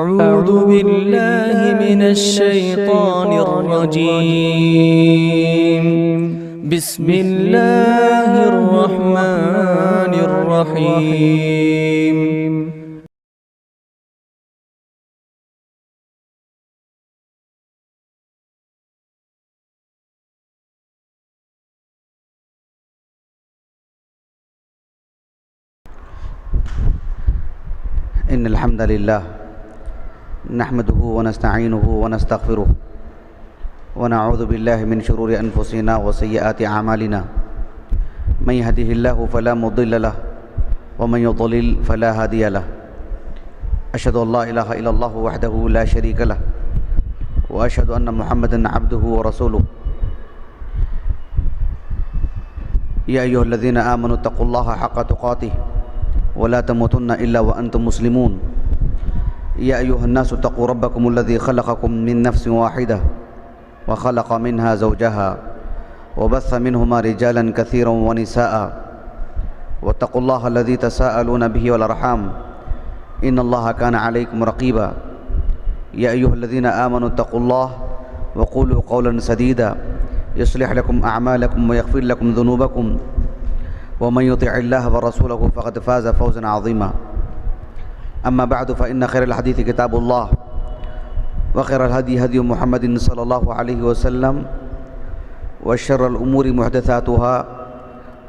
أعوذ بالله من الشيطان الرجيم. بسم الله الرحمن الرحيم. إن الحمد لله نحمده ونستعينه ونستغفره ونعوذ بالله من شرور أنفسنا وسيئات أعمالنا. من يهده الله فلا مضل له ومن يضلل فلا هادي له. أشهد أن لا إله إلا الله وحده لا شريك له وأشهد أن محمدا عبده ورسوله. يا أيها الذين آمنوا اتقوا الله حق تقاته ولا تموتن إلا وأنتم مسلمون. يا أيها الناس اتقوا ربكم الذي خلقكم من نفس واحدة وخلق منها زوجها وبث منهما رجالا كثيرا ونساء واتقوا الله الذي تساءلون به والأرحام إن الله كان عليكم رقيبا. يا أيها الذين آمنوا اتقوا الله وقولوا قولا سديدا يصلح لكم أعمالكم ويغفر لكم ذنوبكم ومن يطع الله ورسوله فقد فاز فوزا عظيما. أما بعد فإن خير الحديث كتاب الله وخير الهدي هدي محمد صلى الله عليه وسلم وشر الأمور محدثاتها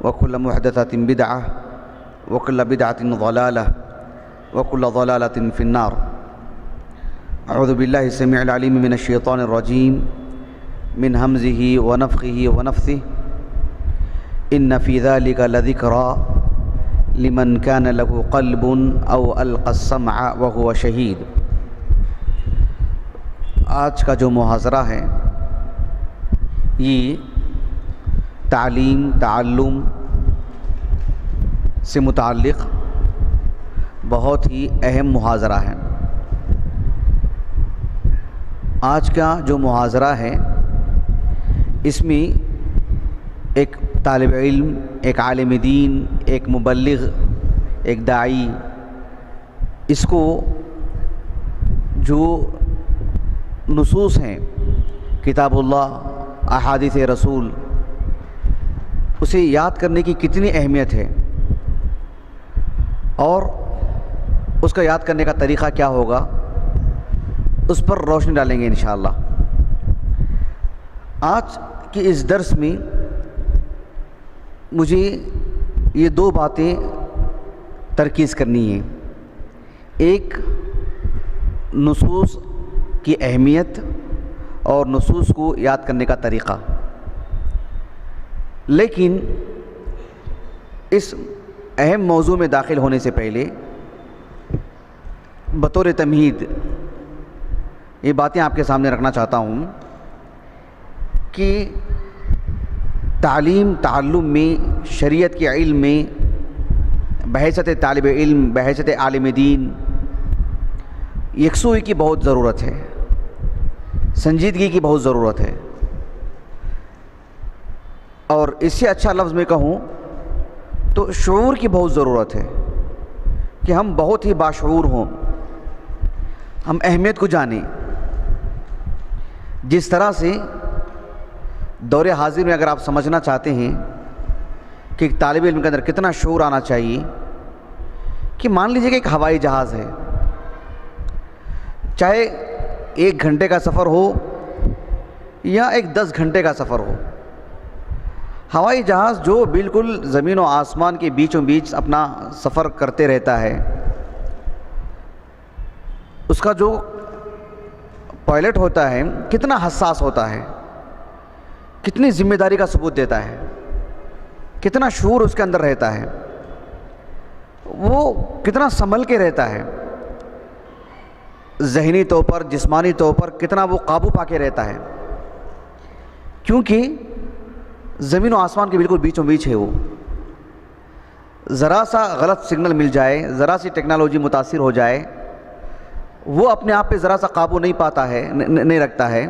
وكل محدثة بدعة وكل بدعة ضلالة وكل ضلالة في النار. أعوذ بالله السميع العليم من الشيطان الرجيم من همزه ونفخه ونفثه. إن في ذلك لذكرى لمن كان له قلب أو ألقى السمع وهو شهيد. آج کا جو محاضرہ ہے یہ تعلیم تعلم سے متعلق بہت ہی اہم محاضرہ ہے. آج کا جو محاضرہ ہے اس میں ایک طالب علم، ایک عالم دین، ایک مبلغ، ایک داعی، اس کو جو نصوص ہیں کتاب اللہ، احادیث رسول، اسے یاد کرنے کی کتنی اہمیت ہے اور اس کا یاد کرنے کا طریقہ کیا ہوگا اس پر روشنی ڈالیں گے انشاءاللہ. آج کے اس درس میں مجھے یہ دو باتیں ترکیز کرنی ہیں. ایک نصوص کی اہمیت اور نصوص کو یاد کرنے کا طریقہ. لیکن اس اہم موضوع میں داخل ہونے سے پہلے بطور تمہید یہ باتیں آپ کے سامنے رکھنا چاہتا ہوں کہ تعلیم تعلم میں، شریعت کے علم میں بحیثیت طالب علم، بحیثیت عالم دین یکسوئی کی بہت ضرورت ہے، سنجیدگی کی بہت ضرورت ہے. اور اس سے اچھا لفظ میں کہوں تو شعور کی بہت ضرورت ہے کہ ہم بہت ہی باشعور ہوں، ہم اہمیت کو جانیں. جس طرح سے دور حاضر میں اگر آپ سمجھنا چاہتے ہیں کہ ایک طالب علم کے اندر کتنا شعور آنا چاہیے کہ مان لیجئے کہ ایک ہوائی جہاز ہے، چاہے 1 گھنٹے کا سفر ہو یا ایک 10 گھنٹے کا سفر ہو، ہوائی جہاز جو بالکل زمین و آسمان کے بیچوں بیچ اپنا سفر کرتے رہتا ہے، اس کا جو پائلٹ ہوتا ہے کتنا حساس ہوتا ہے، کتنی ذمہ داری کا ثبوت دیتا ہے، کتنا شعور اس کے اندر رہتا ہے، وہ کتنا سنبھل کے رہتا ہے، ذہنی طور پر، جسمانی طور پر کتنا وہ قابو پا کے رہتا ہے، کیونکہ زمین و آسمان کے بالکل بیچوں بیچ ہے. وہ ذرا سا غلط سگنل مل جائے، ذرا سی ٹیکنالوجی متاثر ہو جائے، وہ اپنے آپ پہ ذرا سا قابو نہیں پاتا ہے، نہیں رکھتا ہے.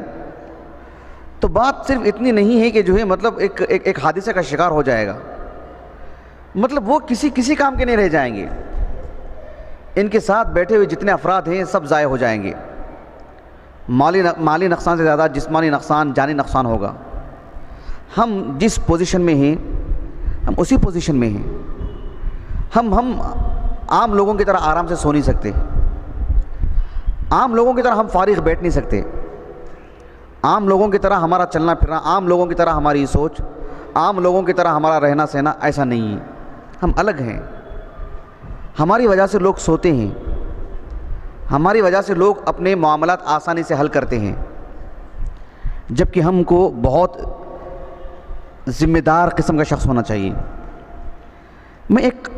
تو بات صرف اتنی نہیں ہے کہ جو ہے مطلب ایک حادثے کا شکار ہو جائے گا، مطلب وہ کسی کام کے نہیں رہ جائیں گے. ان کے ساتھ بیٹھے ہوئے جتنے افراد ہیں سب ضائع ہو جائیں گے. مالی نقصان سے زیادہ جسمانی نقصان، جانی نقصان ہوگا. ہم جس پوزیشن میں ہیں ہم اسی پوزیشن میں ہیں. ہم عام لوگوں کی طرح آرام سے سو نہیں سکتے، عام لوگوں کی طرح ہم فارغ بیٹھ نہیں سکتے، عام لوگوں کی طرح ہمارا چلنا پھرنا، عام لوگوں کی طرح ہماری سوچ، عام لوگوں کی طرح ہمارا رہنا سہنا ایسا نہیں ہے. ہم الگ ہیں. ہماری وجہ سے لوگ سوتے ہیں، ہماری وجہ سے لوگ اپنے معاملات آسانی سے حل کرتے ہیں، جبکہ ہم کو بہت ذمہ دار قسم کا شخص ہونا چاہیے. میں ایک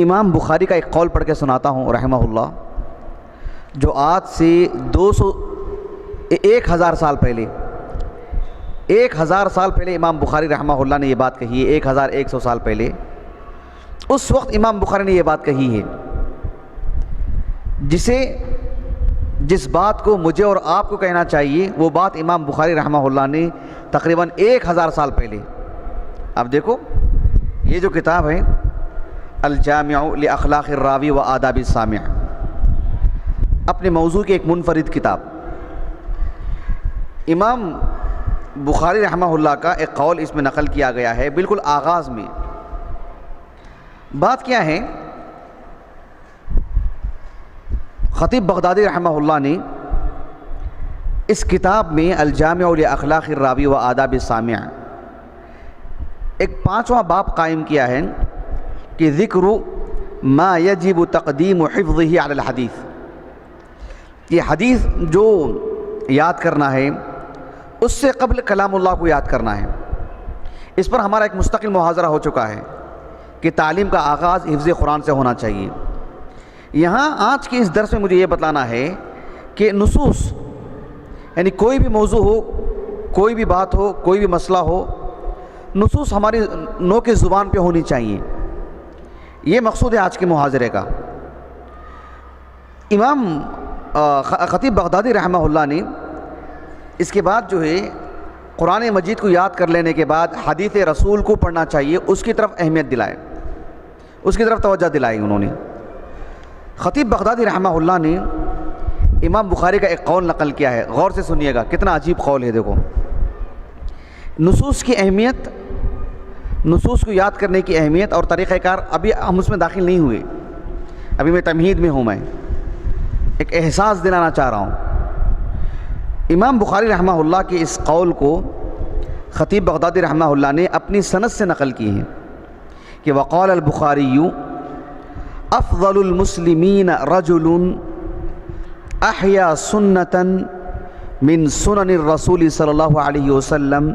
امام بخاری کا ایک قول پڑھ کے سناتا ہوں رحمہ اللہ، جو آج سے 1000 سال پہلے 1000 سال پہلے امام بخاری رحمہ اللہ نے یہ بات کہی ہے. 1100 سال پہلے اس وقت امام بخاری نے یہ بات کہی ہے، جس بات کو مجھے اور آپ کو کہنا چاہیے وہ بات امام بخاری رحمہ اللہ نے تقریباً 1000 سال پہلے. اب دیکھو یہ جو کتاب ہے الجامع لاخلاق الراوی و آداب السامع، اپنے موضوع کی ایک منفرد کتاب. امام بخاری رحمہ اللہ کا ایک قول اس میں نقل کیا گیا ہے. بالکل آغاز میں بات کیا ہے، خطیب بغدادی رحمہ اللہ نے اس کتاب میں الجامع لاخلاق الراوی و آداب السامع ایک 5واں باب قائم کیا ہے کہ ذکر ما یجب تقدیم حفظہ علی الحدیث. یہ حدیث جو یاد کرنا ہے اس سے قبل کلام اللہ کو یاد کرنا ہے. اس پر ہمارا ایک مستقل محاضرہ ہو چکا ہے کہ تعلیم کا آغاز حفظ قرآن سے ہونا چاہیے. یہاں آج کے اس درس میں مجھے یہ بتلانا ہے کہ نصوص، یعنی کوئی بھی موضوع ہو، کوئی بھی بات ہو، کوئی بھی مسئلہ ہو، نصوص ہماری نو کے زبان پہ ہونی چاہیے. یہ مقصود ہے آج کے محاضرے کا. امام خطیب بغدادی رحمہ اللہ نے اس کے بعد جو ہے قرآن مجید کو یاد کر لینے کے بعد حدیث رسول کو پڑھنا چاہیے، اس کی طرف اہمیت دلائے، اس کی طرف توجہ دلائی انہوں نے. خطیب بغدادی رحمہ اللہ نے امام بخاری کا ایک قول نقل کیا ہے. غور سے سنیے گا، کتنا عجیب قول ہے. دیکھو نصوص کی اہمیت، نصوص کو یاد کرنے کی اہمیت اور طریقہ کار. ابھی ہم اس میں داخل نہیں ہوئے، ابھی میں تمہید میں ہوں. میں ایک احساس دلانا چاہ رہا ہوں. امام بخاری رحمہ اللہ کے اس قول کو خطیب بغدادی رحمہ اللہ نے اپنی سند سے نقل کی ہے کہ وقال البخاری افضل المسلمین رجل احیا سنتا من سنن الرسول صلی اللہ علیہ وسلم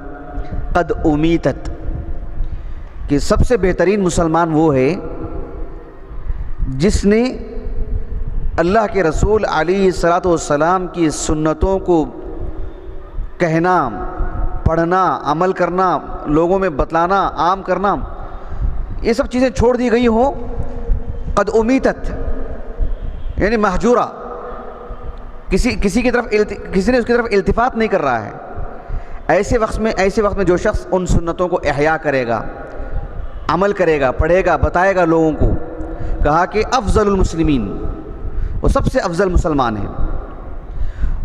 قد امیتت، کہ سب سے بہترین مسلمان وہ ہے جس نے اللہ کے رسول علیہ الصلاۃ والسلام کی سنتوں کو کہنا، پڑھنا، عمل کرنا، لوگوں میں بتلانا، عام کرنا، یہ سب چیزیں چھوڑ دی گئی ہوں. قد امیتت یعنی مہجورہ، کسی نے اس کی طرف التفات نہیں کر رہا ہے. ایسے وقت میں جو شخص ان سنتوں کو احیا کرے گا، عمل کرے گا، پڑھے گا، بتائے گا لوگوں کو، کہا کہ افضل المسلمین، وہ سب سے افضل مسلمان ہے.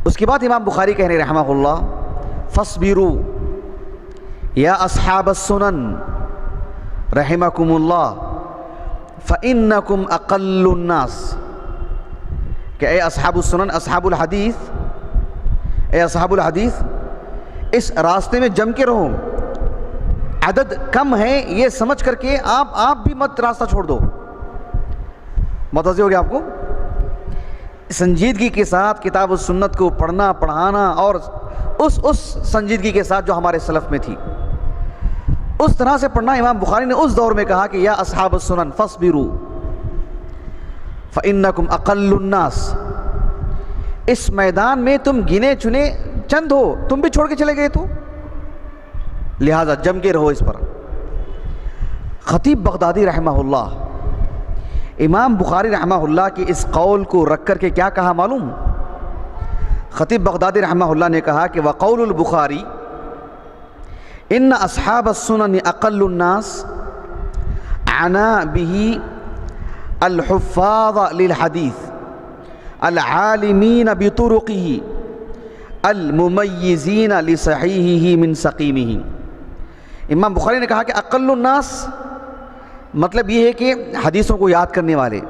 اس کے بعد امام بخاری کہنے رحمہ اللہ فاصبروا یا اصحاب السنن رحمکم اللہ فانکم اقل الناس، کہ اے اصحاب السنن، اصحاب الحدیث، اے اصحاب الحدیث اس راستے میں جم کے رہو. عدد کم ہے یہ سمجھ کر کے آپ بھی مت راستہ چھوڑ دو. متوجہ ہو گیا آپ کو؟ سنجیدگی کے ساتھ کتاب و سنت کو پڑھنا، پڑھانا، اور اس سنجیدگی کے ساتھ جو ہمارے سلف میں تھی، اس طرح سے پڑھنا. امام بخاری نے اس دور میں کہا کہ یا اصحاب السنن فاصبروا فانکم اقل الناس. اس میدان میں تم گنے چنے چند ہو، تم بھی چھوڑ کے چلے گئے، تو لہذا جم کے رہو اس پر. خطیب بغدادی رحمہ اللہ امام بخاری رحمہ اللہ کے اس قول کو رکھ کر کے کیا کہا معلوم؟ خطیب بغدادی رحمہ اللہ نے کہا کہ وقول البخاری ان اصحاب السنن اقل الناس عنا به الحفاظ للحدیث العالمین بطرقہ الممیزین لصحیحہ من سقیمہ۔ امام بخاری نے کہا کہ اقل الناس مطلب یہ ہے کہ حدیثوں کو یاد کرنے والے،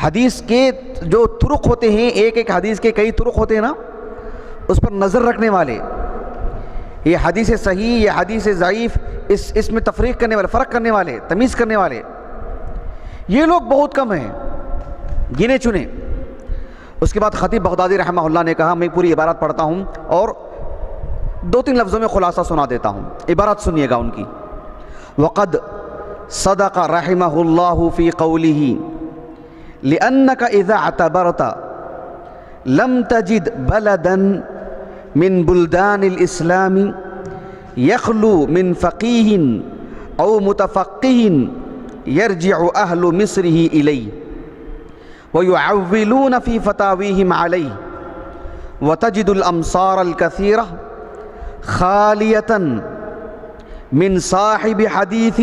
حدیث کے جو طرق ہوتے ہیں، ایک ایک حدیث کے کئی طرق ہوتے ہیں نا، اس پر نظر رکھنے والے، یہ حدیث صحیح، یہ حدیث ضعیف، اس میں تفریق کرنے والے، فرق کرنے والے، تمیز کرنے والے، یہ لوگ بہت کم ہیں، گنے چنے۔ اس کے بعد خطیب بغدادی رحمہ اللہ نے کہا، میں پوری عبارت پڑھتا ہوں اور 2-3 لفظوں میں خلاصہ سنا دیتا ہوں، عبارت سنیے گا ان کی۔ وقد صدق رحمہ اللہ فی قولہ لأنک اذا اعتبرت لم تجد بلدا من بلدان الاسلام يخلو من فقيه او متفقه يرجع اهل مصره اليه ويعولون في فتاويهم عليه وتجد الامصار الكثيره خاليه من صاحب حديث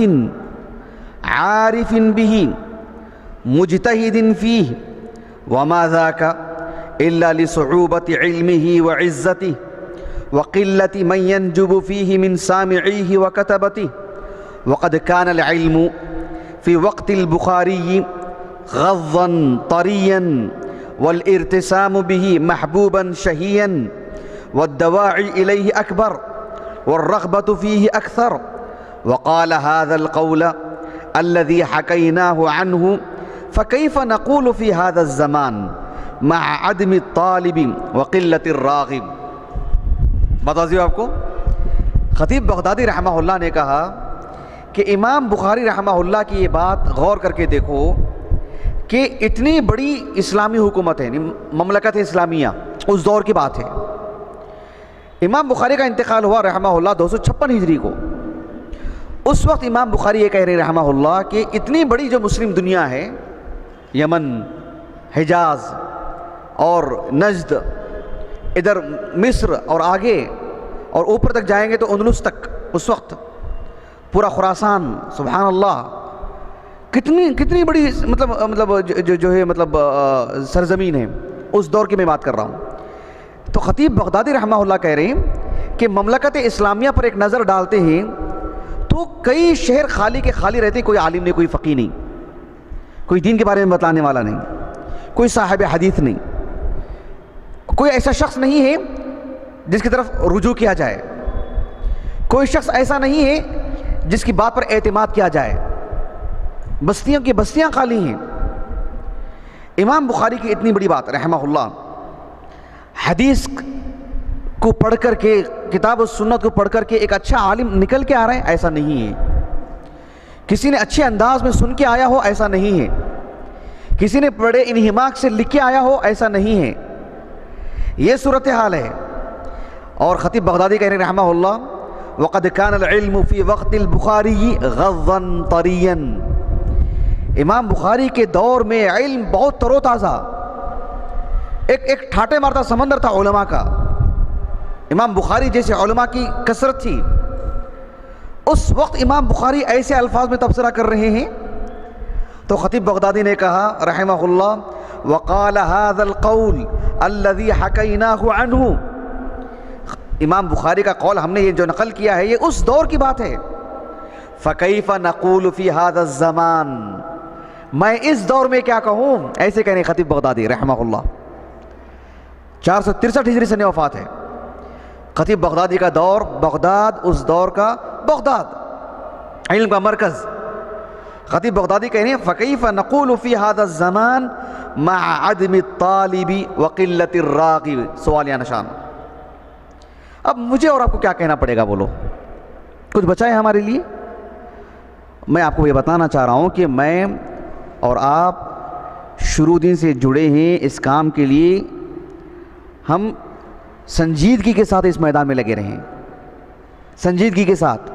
عارف به مجتهد فيه وما ذاك إلا لصعوبة علمه وعزته وقلة من ينجب فيه من سامعيه وكتبته وقد كان العلم في وقت البخاري غضا طريا والارتسام به محبوبا شهيا والدواعي إليه أكبر والرغبة فيه أكثر وقال هذا القول الذي حكيناه عنه فكيف نقول في هذا الزمان مع عدم الطالب وقلة الراغب۔ بتوازیو آپ کو، خطیب بغدادی رحمہ اللہ نے کہا کہ امام بخاری رحمہ اللہ کی یہ بات غور کر کے دیکھو کہ اتنی بڑی اسلامی حکومت ہے، مملکت اسلامیہ، اس دور کی بات ہے۔ امام بخاری کا انتقال ہوا رحمہ اللہ 256 ہجری کو۔ اس وقت امام بخاری یہ کہہ رہے رحمہ اللہ کہ اتنی بڑی جو مسلم دنیا ہے، یمن، حجاز اور نجد، ادھر مصر اور آگے اور اوپر تک جائیں گے تو اندلس تک، اس وقت پورا خراسان، سبحان اللہ، کتنی بڑی جو ہے سرزمین ہے، اس دور کی میں بات کر رہا ہوں۔ تو خطیب بغدادی رحمہ اللہ کہہ رہے ہیں کہ مملکت اسلامیہ پر ایک نظر ڈالتے ہیں تو کئی شہر خالی کے خالی رہتے، کوئی عالم نہیں، کوئی فقیہ نہیں، کوئی دین کے بارے میں بتانے والا نہیں، کوئی صاحب حدیث نہیں، کوئی ایسا شخص نہیں ہے جس کی طرف رجوع کیا جائے، کوئی شخص ایسا نہیں ہے جس کی بات پر اعتماد کیا جائے، بستیوں کی بستیاں خالی ہیں۔ امام بخاری کی اتنی بڑی بات رحمہ اللہ، حدیث کو پڑھ کر کے، کتاب و سنت کو پڑھ کر کے ایک اچھا عالم نکل کے آ رہا ہے، ایسا نہیں ہے۔ کسی نے اچھے انداز میں سن کے آیا ہو، ایسا نہیں ہے۔ کسی نے بڑے انہماک سے لکھ کے آیا ہو، ایسا نہیں ہے۔ یہ صورتحال ہے۔ اور خطیب بغدادی کہہ رہے ہیں رحمہ اللہ، وقد كان العلم في وقت البخاری غضا طريا، امام بخاری کے دور میں علم بہت تر و تازہ، ایک ٹھاٹے مارتا سمندر تھا علماء کا۔ امام بخاری جیسے علماء کی کثرت تھی، اس وقت امام بخاری ایسے الفاظ میں تبصرہ کر رہے ہیں۔ تو خطیب بغدادی نے کہا رحمہ اللہ، وقال هذا القول الذي حكيناه عنه، امام بخاری کا قول ہم نے یہ جو نقل کیا ہے، یہ اس دور کی بات ہے۔ فكيف نقول في هذا الزمان، میں اس دور میں کیا کہوں، ایسے کہنے خطیب بغدادی رحمہ اللہ۔ 463 ہجری سے وفات ہے۔ خطیب بغدادی کا دور، بغداد، اس دور کا بغداد، علم کا مرکز۔ خطیب بغدادی کہہ رہے ہیں فکیف نقول فی هذا الزمان مع عدم الطالب وقلت الراغب، سوالیہ نشان۔ اب مجھے اور آپ کو کیا کہنا پڑے گا، بولو، کچھ بچائے ہمارے لیے؟ میں آپ کو یہ بتانا چاہ رہا ہوں کہ میں اور آپ شروع دن سے جڑے ہیں اس کام کے لیے، ہم سنجیدگی کے ساتھ اس میدان میں لگے رہیں، سنجیدگی کے ساتھ۔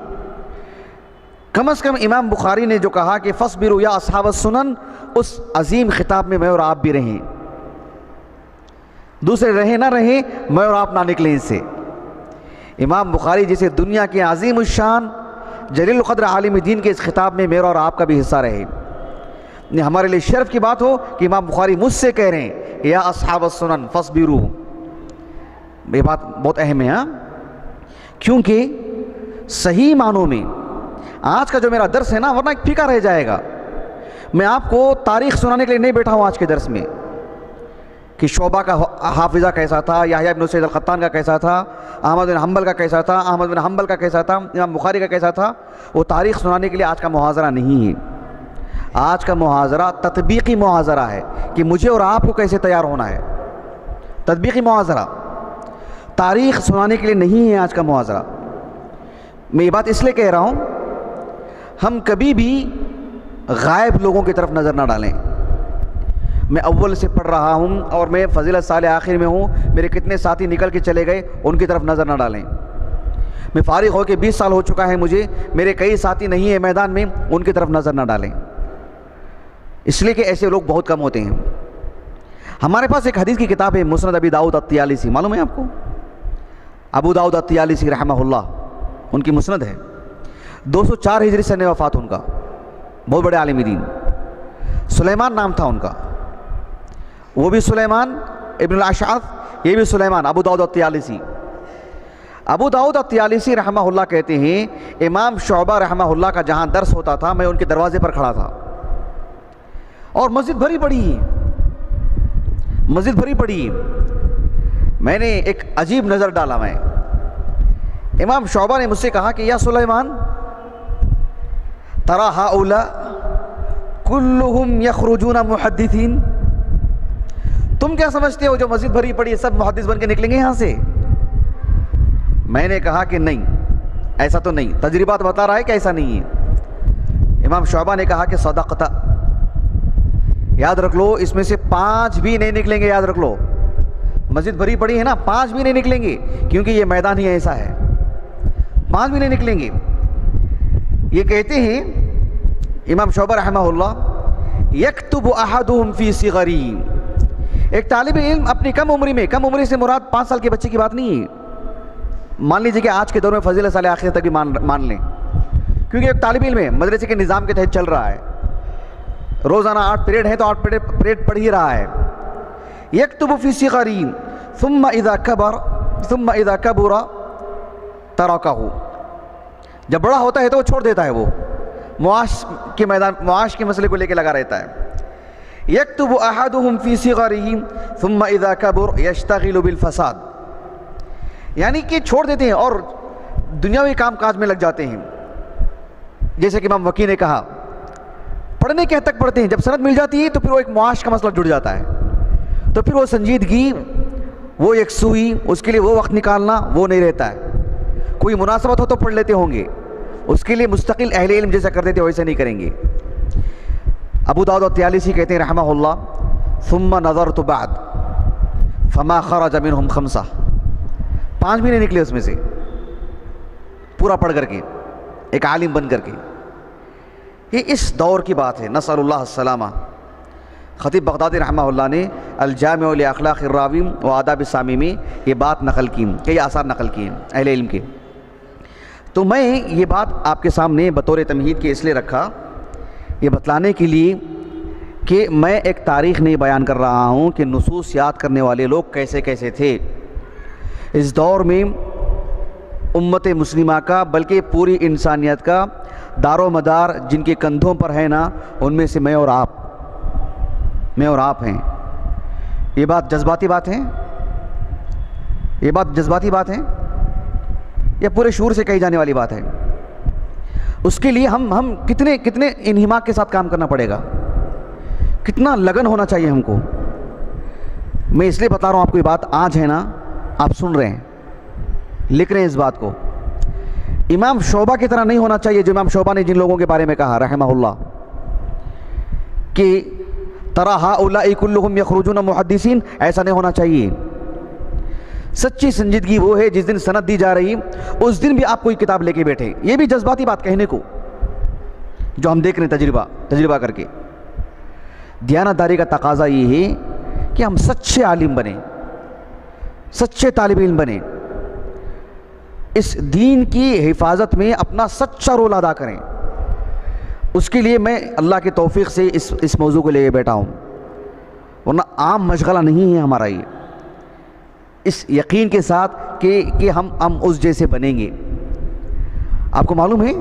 کم از کم امام بخاری نے جو کہا کہ فاصبروا یا اصحاب السنن، اس عظیم خطاب میں میں اور آپ بھی رہیں، دوسرے رہیں نہ رہیں، میں اور آپ نہ نکلیں اس سے۔ امام بخاری جیسے دنیا کے عظیم الشان جلیل القدر عالم دین کے اس خطاب میں میرا اور آپ کا بھی حصہ رہے۔ ہمارے لیے شرف کی بات ہو کہ امام بخاری مجھ سے کہہ رہے ہیں یا اصحاب السنن فاصبروا. یہ بات بہت اہم ہے ہاں، کیونکہ صحیح معنوں میں آج کا جو میرا درس ہے نا، ورنہ ایک پھیکا رہ جائے گا. میں آپ کو تاریخ سنانے کے لیے نہیں بیٹھا ہوں آج کے درس میں کہ شعبہ کا حافظہ کیسا تھا، یحییٰ بن سعید القطان کا کیسا تھا، احمد بن حنبل کا کیسا تھا، احمد بن حنبل کا کیسا تھا، امام بخاری کا کیسا تھا. وہ تاریخ سنانے کے لیے آج کا محاضرہ نہیں ہے. آج کا محاضرہ تطبیقی محاضرہ ہے کہ مجھے اور آپ کو کیسے تیار ہونا ہے. تطبیقی محاضرہ، تاریخ سنانے کے لیے نہیں ہے آج کا محاضرہ. میں یہ بات اس لیے کہہ رہا ہوں، ہم کبھی بھی غائب لوگوں کی طرف نظر نہ ڈالیں. میں اول سے پڑھ رہا ہوں اور میں فضیلت سال آخر میں ہوں، میرے کتنے ساتھی نکل کے چلے گئے، ان کی طرف نظر نہ ڈالیں. میں فارغ ہو کے 20 سال ہو چکا ہے مجھے، میرے کئی ساتھی نہیں ہیں میدان میں، ان کی طرف نظر نہ ڈالیں، اس لیے کہ ایسے لوگ بہت کم ہوتے ہیں. ہمارے پاس ایک حدیث کی کتاب ہے مسند ابی داؤد الطیالسی، معلوم ہے آپ کو؟ ابو داؤد الطیالسی رحمہ اللہ، ان کی مسند ہے. 204 ہجری سن وفات ان کا، بہت بڑے عالم دین. سلیمان نام تھا ان کا، وہ بھی سلیمان ابن الاشعث، یہ بھی سلیمان. ابو داؤد الطیالسی، ابو داؤد الطیالسی رحمہ اللہ کہتے ہیں امام شعبہ رحمہ اللہ کا جہاں درس ہوتا تھا میں ان کے دروازے پر کھڑا تھا، اور مسجد بھری پڑی ہے، مسجد بھری پڑی ہے. میں نے ایک عجیب نظر ڈالا. میں امام شعبہ نے مجھ سے کہا کہ یا سلیمان ترى هؤلاء كلهم يخرجون محدثین، تم کیا سمجھتے ہو جو مسجد بھری پڑی ہے سب محدث بن کے نکلیں گے یہاں سے؟ میں نے کہا کہ نہیں، ایسا تو نہیں، تجربات بتا رہا ہے کہ ایسا نہیں ہے. امام شعبہ نے کہا کہ صدقت، یاد رکھ لو اس میں سے 5 بھی نہیں نکلیں گے. یاد رکھ لو، مسجد بھری پڑی ہے نا، 5 بھی نہیں نکلیں گے، کیونکہ یہ میدان ہی ایسا ہے، 5 بھی نہیں نکلیں گے. یہ کہتے ہیں امام شعبہ رحمہ اللہ، یکتب احدہم فی صغری، ایک طالب علم اپنی کم عمری میں، کم عمری سے مراد 5 سال کے بچے کی بات نہیں ہے، مان لیجیے کہ آج کے دور میں فضیلت سال آخر تک بھی مان لیں، کیونکہ ایک طالب علم ہے، مدرسے کے نظام کے تحت چل رہا ہے، روزانہ 8 پیریڈ ہیں تو 8 پیریڈ پڑھ ہی رہا ہے. یکتب فی صغری ثم اذا کبر ترکہ، جب بڑا ہوتا ہے تو وہ چھوڑ دیتا ہے، وہ معاش کے میدان، معاش کے مسئلے کو لے کے لگا رہتا ہے. یکتب احدہم فی صغرہ ثم اذا کبر یشتغل بالفساد، یعنی کہ چھوڑ دیتے ہیں اور دنیاوی کام کاج میں لگ جاتے ہیں. جیسے کہ امام وکیع نے کہا، پڑھنے کے حد تک پڑھتے ہیں، جب سند مل جاتی ہے تو پھر وہ ایک معاش کا مسئلہ جڑ جاتا ہے، تو پھر وہ سنجیدگی، وہ یکسوئی، اس کے لیے وہ وقت نکالنا وہ نہیں رہتا ہے. کوئی مناسبت ہو تو پڑھ لیتے ہوں گے، اس کے لیے مستقل اہل علم جیسا کرتے تھے ویسے نہیں کریں گے. ابو داؤد الطیالسی کہتے ہیں رحمہ اللہ، ثم نظرت بعد فما خرج منهم 5، 5 بھی نہیں نکلے اس میں سے، پورا پڑھ کر کے، ایک عالم بن کر کے. یہ اس دور کی بات ہے، نسأل اللہ السلامہ. خطیب بغدادی رحمہ اللہ نے الجامع لاخلاق الراوی و آداب السامی میں یہ بات نقل کی، کئی آثار نقل کیے ہیں اہل علم کے. تو میں یہ بات آپ کے سامنے بطور تمہید کے اس لیے رکھا، یہ بتلانے کے لیے کہ میں ایک تاریخ نہیں بیان کر رہا ہوں کہ نصوص یاد کرنے والے لوگ کیسے کیسے تھے. اس دور میں امت مسلمہ کا بلکہ پوری انسانیت کا دار و مدار جن کے کندھوں پر ہے نا، ان میں سے میں اور آپ ہیں. یہ بات جذباتی بات ہے، یہ بات جذباتی بات ہے یا پورے شعور سے کہی جانے والی بات ہے؟ اس کے لیے ہم کتنے انہماک کے ساتھ کام کرنا پڑے گا، کتنا لگن ہونا چاہیے ہم کو. میں اس لیے بتا رہا ہوں آپ کو یہ بات، آج ہے نا آپ سن رہے ہیں، لکھ رہے ہیں اس بات کو. امام شعبہ کی طرح نہیں ہونا چاہیے جو امام شعبہ نے جن لوگوں کے بارے میں کہا رحمہ اللہ کہ ترى هؤلاء كلهم يخرجون محدثین، ایسا نہیں ہونا چاہیے. سچی سنجیدگی وہ ہے جس دن سند دی جا رہی اس دن بھی آپ کوئی کتاب لے کے بیٹھے. یہ بھی جذباتی بات کہنے کو جو ہم دیکھ رہے ہیں تجربہ کر کے. دیانتداری کا تقاضا یہ ہے کہ ہم سچے عالم بنیں، سچے طالب علم بنیں، اس دین کی حفاظت میں اپنا سچا رول ادا کریں. اس کے لیے میں اللہ کی توفیق سے اس موضوع کو لے کے بیٹھا ہوں، ورنہ عام مشغلہ نہیں ہے ہمارا یہ، اس یقین کے ساتھ کہ ہم اس جیسے بنیں گے۔ آپ کو معلوم ہے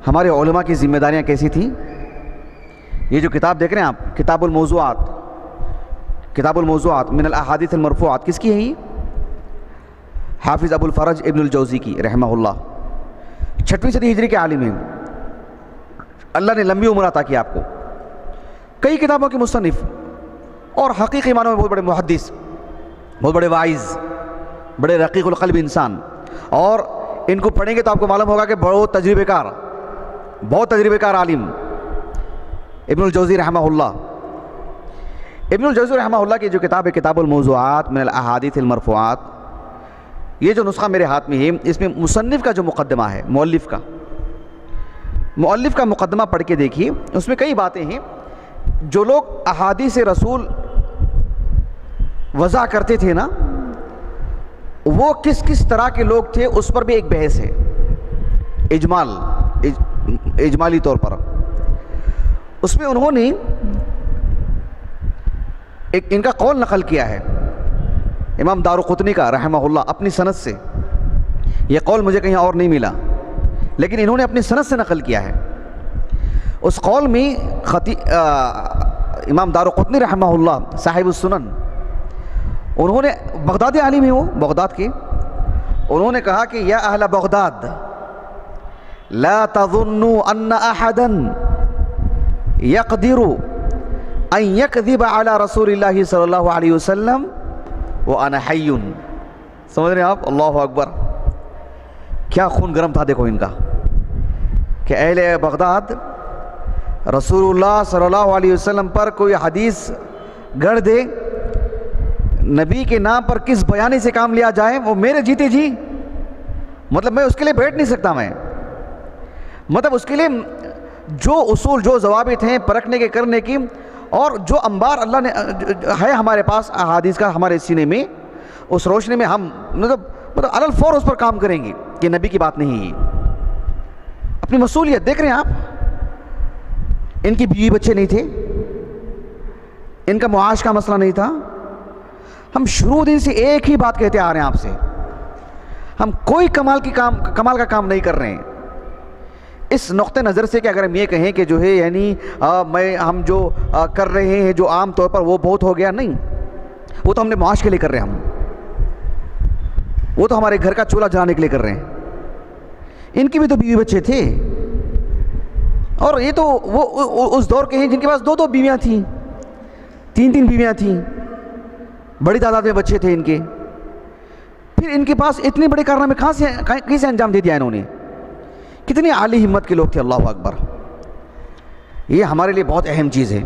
ہمارے علماء کی ذمہ داریاں کیسی تھیں؟ یہ جو کتاب دیکھ رہے ہیں آپ، کتاب الموضوعات من الاحادیث المرفوعات، کس کی ہے یہ؟ حافظ ابو الفرج ابن الجوزی کی رحمہ اللہ، 6ویں صدی ہجری کے عالم ہیں، اللہ نے لمبی عمر عطا کی آپ کو، کئی کتابوں کے مصنف اور حقیقی معنوں میں بہت بڑے محدث، بہت بڑے واعظ، بڑے رقیق القلب انسان، اور ان کو پڑھیں گے تو آپ کو معلوم ہوگا کہ بہت تجربے کار عالم ابن الجوزی رحمہ اللہ۔ ابن الجوزی رحمہ اللہ کی جو کتاب ہے کتاب الموضوعات من الاحادیث المرفوعات، یہ جو نسخہ میرے ہاتھ میں ہے، اس میں مصنف کا جو مقدمہ ہے، مؤلف کا مقدمہ پڑھ کے دیکھیے، اس میں کئی باتیں ہیں۔ جو لوگ احادیث رسول وضع کرتے تھے نا، وہ کس طرح کے لوگ تھے، اس پر بھی ایک بحث ہے، اجمالی طور پر۔ اس میں انہوں نے ان کا قول نقل کیا ہے، امام دارقطنی کا رحمہ اللہ، اپنی سند سے۔ یہ قول مجھے کہیں اور نہیں ملا، لیکن انہوں نے اپنی سند سے نقل کیا ہے۔ اس قول میں امام دارقطنی رحمہ اللہ صاحب السنن، انہوں نے بغدادی عالم ہیں، وہ بغداد کے، انہوں نے کہا کہ یا اہل بغداد لا تظنوا ان احدا يقدر ان يكذب على رسول اللہ صلی اللہ علیہ وسلم وانا حی۔ سمجھ رہے ہیں آپ؟ اللہ اکبر، کیا خون گرم تھا دیکھو ان کا، کہ اہل بغداد رسول اللہ صلی اللہ علیہ وسلم پر کوئی حدیث گڑھ دے، نبی کے نام پر کس بیانی سے کام لیا جائے، وہ میرے جیتے جی، مطلب میں اس کے لیے بیٹھ نہیں سکتا، میں مطلب اس کے لیے جو اصول، جو ضوابط ہیں پرکھنے کے، کرنے کی، اور جو انبار اللہ نے ہے ہمارے پاس احادیث کا ہمارے سینے میں، اس روشنی میں ہم مطلب علی الفور اس پر کام کریں گے کہ نبی کی بات نہیں ہے۔ اپنی مسئولیت دیکھ رہے ہیں آپ، ان کی بیوی بچے نہیں تھے، ان کا معاش کا مسئلہ نہیں تھا، ہم شروع دن سے ایک ہی بات کہتے آ رہے ہیں آپ سے، ہم کوئی کمال کا کام نہیں کر رہے ہیں۔ اس نقطہ نظر سے کہ اگر ہم یہ کہیں کہ جو ہے یعنی ہم جو کر رہے ہیں جو عام طور پر وہ بہت ہو گیا، نہیں، وہ تو ہم نے معاش کے لیے کر رہے ہیں، وہ تو ہمارے گھر کا چولہا جلانے کے لیے کر رہے ہیں۔ ان کی بھی تو بیوی بچے تھے، اور یہ تو وہ اس دور کے ہیں جن کے پاس 2 بیویاں تھیں، 3 بیویاں تھیں، بڑی تعداد میں بچے تھے ان کے، پھر ان کے پاس اتنے بڑے کارنامے کہیں سے انجام دے دیا انہوں نے، کتنی عالی ہمت کے لوگ تھے، اللہ اکبر۔ یہ ہمارے لیے بہت اہم چیز ہے،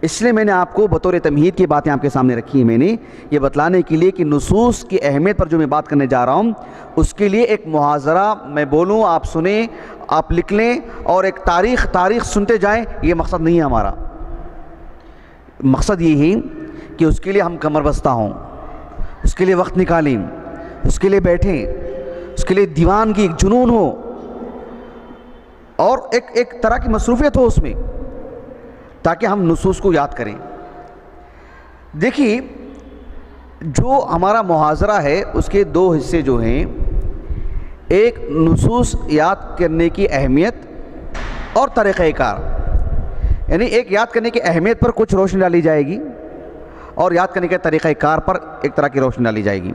اس لیے میں نے آپ کو بطور تمہید کی باتیں آپ کے سامنے رکھی ہیں، میں نے یہ بتلانے کے لیے کہ نصوص کی اہمیت پر جو میں بات کرنے جا رہا ہوں، اس کے لیے ایک محاضرہ میں بولوں، آپ سنیں، آپ لکھ لیں، اور ایک تاریخ سنتے جائیں، یہ مقصد نہیں ہے ہمارا۔ مقصد یہ ہے کہ اس کے لیے ہم کمر بستہ ہوں، اس کے لیے وقت نکالیں، اس کے لیے بیٹھیں، اس کے لیے دیوان کی ایک جنون ہو، اور ایک طرح کی مصروفیت ہو اس میں، تاکہ ہم نصوص کو یاد کریں۔ دیکھیے، جو ہمارا محاضرہ ہے اس کے 2 حصے جو ہیں، ایک نصوص یاد کرنے کی اہمیت اور طریقہ کار، یعنی ایک یاد کرنے کی اہمیت پر کچھ روشنی ڈالی جائے گی، اور یاد کرنے کے طریقہ کار پر ایک طرح کی روشنی ڈالی جائے گی۔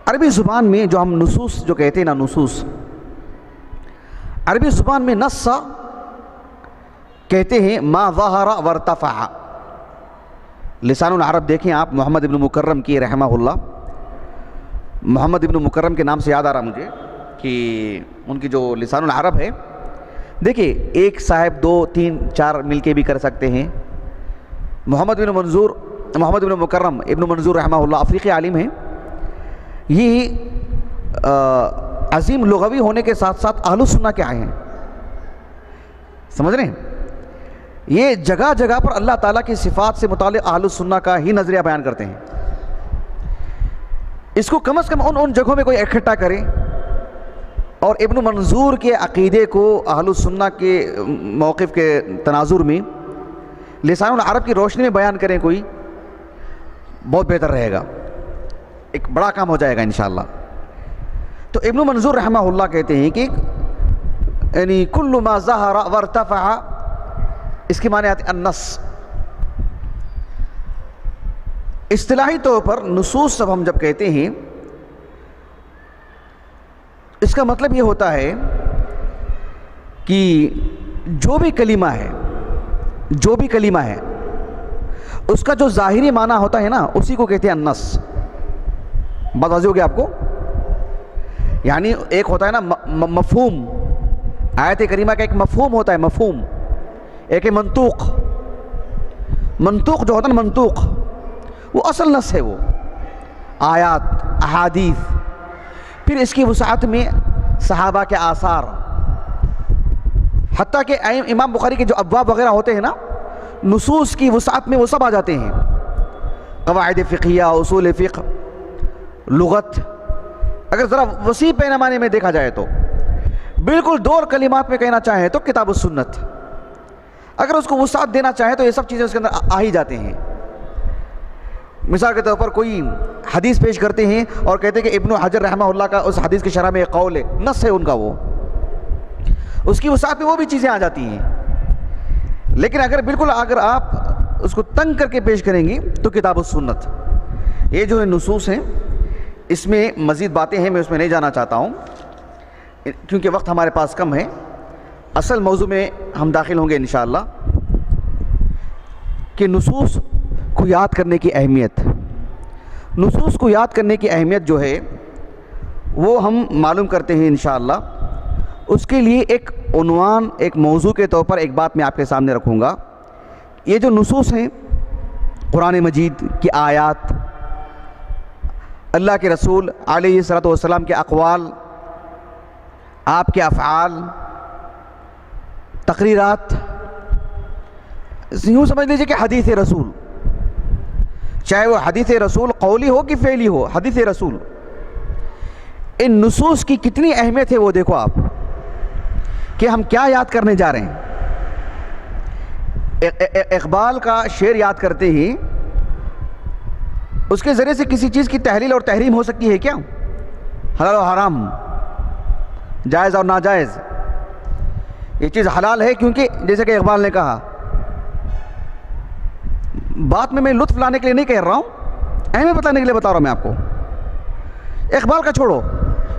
عربی زبان میں جو ہم نصوص جو کہتے ہیں نا، نصوص، عربی زبان میں نص کہتے ہیں ما ظہر وارتفع۔ لسان العرب دیکھیں آپ، محمد ابن مکرم کی رحمہ اللہ، محمد ابن مکرم کے نام سے یاد آ رہا مجھے کہ ان کی جو لسان العرب ہے، دیکھیں ایک صاحب 2 3 4 مل کے بھی کر سکتے ہیں۔ محمد ابن مکرم ابن منظور رحمہ اللہ افریقی عالم ہیں، یہ عظیم لغوی ہونے کے ساتھ ساتھ اہل السنہ کے آئے ہیں، سمجھ رہے ہیں؟ یہ جگہ جگہ پر اللہ تعالیٰ کی صفات سے متعلق اہل السنہ کا ہی نظریہ بیان کرتے ہیں۔ اس کو کم از کم ان جگہوں میں کوئی اکٹھا کرے اور ابن منظور کے عقیدے کو اہل السنہ کے موقف کے تناظر میں لسان العرب کی روشنی میں بیان کریں کوئی، بہت بہتر رہے گا، ایک بڑا کام ہو جائے گا انشاءاللہ۔ تو ابن منظور رحمہ اللہ کہتے ہیں کہ یعنی کل ما ظہر وارتفع، اس کی معنی آتی النص۔ اصطلاحی طور پر نصوص سب ہم جب کہتے ہیں اس کا مطلب یہ ہوتا ہے کہ جو بھی کلمہ ہے اس کا جو ظاہری معنی ہوتا ہے نا اسی کو کہتے ہیں النص۔ بات واضح ہوگی آپ کو؟ یعنی ایک ہوتا ہے نا مفہوم، آیت کریمہ کا ایک مفہوم ہوتا ہے، مفہوم، ایک ہے منطوق۔ منطوق جو ہوتا ہے نا، منطوق وہ اصل نص ہے، وہ آیات، احادیث، پھر اس کی وسعت میں صحابہ کے آثار، حتیٰ کہ امام بخاری کے جو ابواب وغیرہ ہوتے ہیں نا، نصوص کی وسعت میں وہ سب آ جاتے ہیں، قواعد فقہیہ، اصول فقہ، لغت۔ اگر ذرا وسیع پیمانے میں دیکھا جائے تو بالکل دو کلمات میں کہنا چاہیں تو کتاب السنت، اگر اس کو وسعت دینا چاہیں تو یہ سب چیزیں اس کے اندر آ ہی جاتے ہیں۔ مثال کے طور پر کوئی حدیث پیش کرتے ہیں اور کہتے ہیں کہ ابن حجر رحمہ اللہ کا اس حدیث کی شرح میں ایک قول ہے، نص ہے ان کا، وہ اس کی وسعت میں وہ بھی چیزیں آ جاتی ہیں۔ لیکن اگر آپ اس کو تنگ کر کے پیش کریں گی تو کتاب السنت۔ یہ جو ہے نصوص ہیں، اس میں مزید باتیں ہیں، میں اس میں نہیں جانا چاہتا ہوں کیونکہ وقت ہمارے پاس کم ہے۔ اصل موضوع میں ہم داخل ہوں گے انشاءاللہ کہ نصوص کو یاد کرنے کی اہمیت۔ نصوص کو یاد کرنے کی اہمیت جو ہے وہ ہم معلوم کرتے ہیں انشاءاللہ۔ اس کے لیے ایک عنوان، ایک موضوع کے طور پر ایک بات میں آپ کے سامنے رکھوں گا۔ یہ جو نصوص ہیں، قرآن مجید کی آیات، اللہ کے رسول علیہ الصلوۃ والسلام کے اقوال، آپ کے افعال، تقریرات، یوں سمجھ لیجیے کہ حدیث رسول، چاہے وہ حدیث رسول قولی ہو کہ فعلی ہو، حدیث رسول، ان نصوص کی کتنی اہمیت ہے وہ دیکھو آپ کہ ہم کیا یاد کرنے جا رہے ہیں۔ اقبال کا شعر یاد کرتے ہی اس کے ذریعے سے کسی چیز کی تحلیل اور تحریم ہو سکتی ہے کیا؟ حلال و حرام، جائز اور ناجائز۔ یہ چیز حلال ہے کیونکہ جیسے کہ اقبال نے کہا، بات میں لطف لانے کے لیے نہیں کہہ رہا ہوں، اہمیت بتانے کے لیے بتا رہا ہوں میں آپ کو۔ اقبال کا چھوڑو،